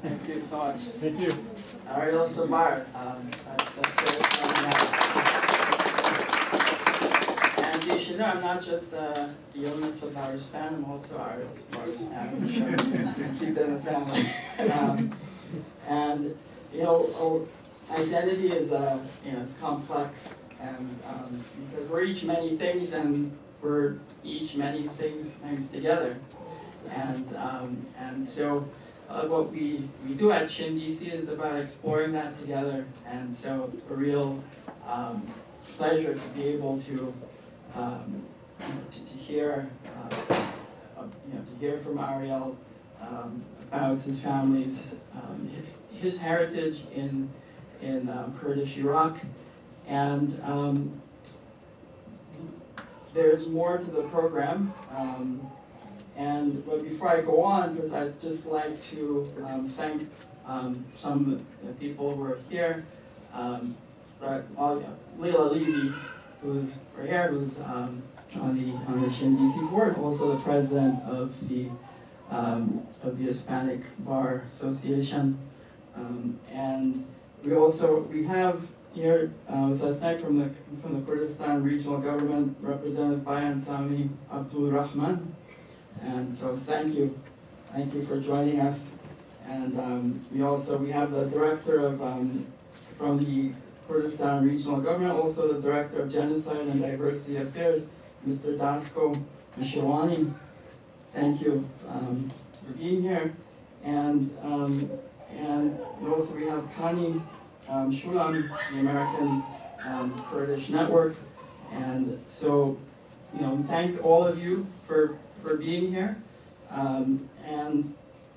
Thank you so much. Thank you. Ariel Sabar, that's it. And you should know I'm not just the Jonas Sabar's fan, I'm also Ariel Sabar's fan. So keep it in the family. And identity is it's complex, and because we're each many things, and we're each many things together, and so. What we do at SHIN DC is about exploring that together, and so a real pleasure to be able to hear to hear from Ariel about his family's his heritage in Kurdish Iraq, and there's more to the program. But before I go on, first I'd just like to thank some people who are here. Leila Levy, who's right here, who's on the SHIN DC board, also the president of the Hispanic Bar Association, and we have here with us tonight from the Kurdistan Regional Government, represented by Ansami Abdul Rahman. And so thank you for joining us. And we have the director of from the Kurdistan Regional Government, also the director of Genocide and Diversity Affairs, Mr. Dasko Mishirwani. Thank you for being here. And also we have Kani Shulam, the American Kurdish Network. And so, thank all of you for being here. And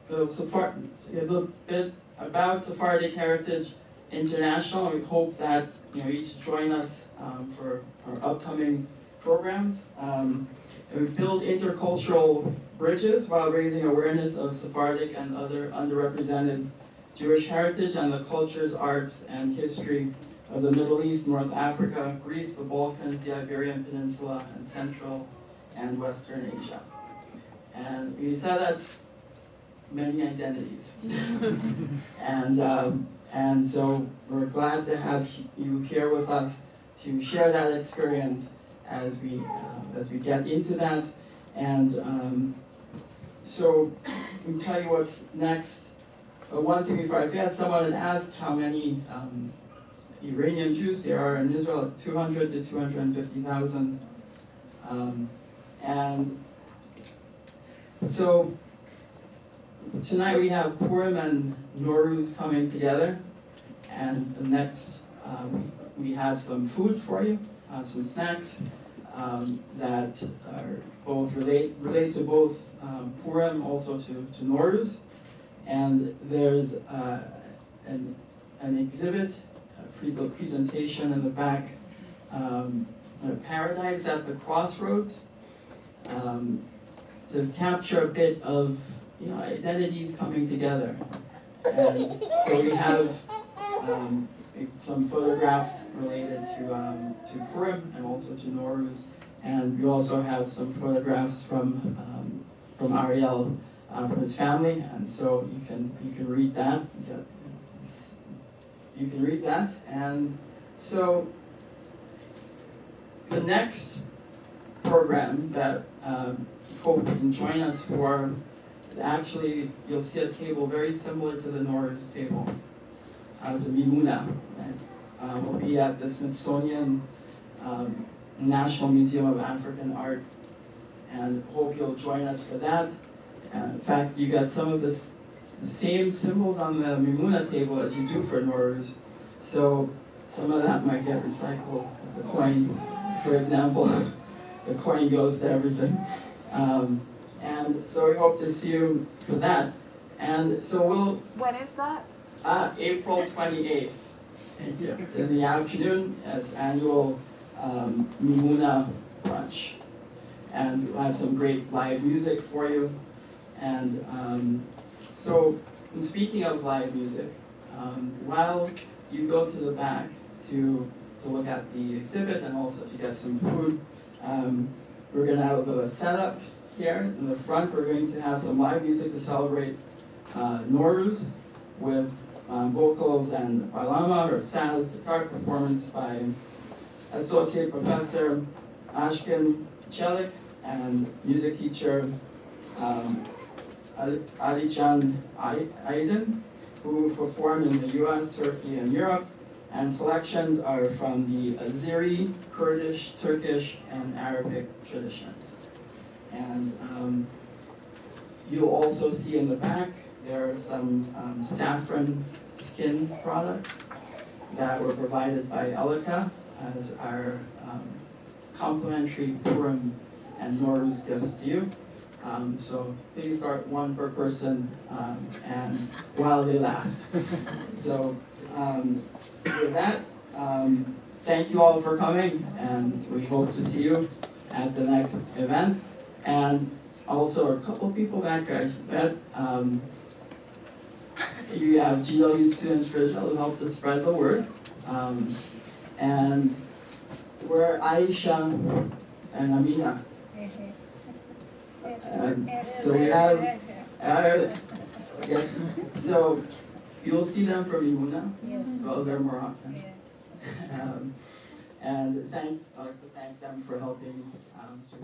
a little bit about Sephardic Heritage International. We hope that each join us for our upcoming programs. And we build intercultural bridges while raising awareness of Sephardic and other underrepresented Jewish heritage and the cultures, arts, and history of the Middle East, North Africa, Greece, the Balkans, the Iberian Peninsula, and Central and Western Asia. And we said that's many identities. And so we're glad to have you here with us to share that experience as we get into that. And so we tell you what's next. One thing before I forget, someone had asked how many Iranian Jews there are in Israel, 200 to 250,000. And so tonight we have Purim and Nowruz coming together, and the next we have some food for you, some snacks that are both relate to both Purim, also to Nowruz. And there's an exhibit, a presentation in the back, Paradise at the Crossroads, to capture a bit of identities coming together. And so we have some photographs related to Purim and also to Nowruz, and we also have some photographs from Ariel, from his family, and so you can read that. You can read that, and so the next program that hope you can join us for is actually, you'll see a table very similar to the Nowruz table. It's a Mimuna. Will be at the Smithsonian National Museum of African Art, and hope you'll join us for that. In fact, you got some of the same symbols on the Mimuna table as you do for Nowruz. So some of that might get recycled. The coin, for example, the coin goes to everything. And so we hope to see you for that. And so When is that? April 28th. Thank you. In the afternoon, it's annual Mimuna brunch. And we'll have some great live music for you. And so, speaking of live music, while you go to the back to look at the exhibit and also to get some food, we're going to have a bit of a setup here. In the front, we're going to have some live music to celebrate Nowruz with vocals and Barlama or Saz guitar performance by Associate Professor Ashkin Chelik and music teacher Alican Aydin, who performed in the US, Turkey, and Europe, and selections are from the Azeri, Kurdish, Turkish, and Arabic traditions. And you'll also see in the back there are some saffron skin products that were provided by Elliott as our complimentary Purim and Nowruz gifts to you. So please start one per person, and while they last. So with that, thank you all for coming, and we hope to see you at the next event. And also a couple people back there, I should bet. You have GWU students for Israel who helped to spread the word. And we're Aisha and Amina. So we have, so you'll see them from Imuna. Yes. Well, they're Moroccan. Yes. And I'd like to thank them for helping to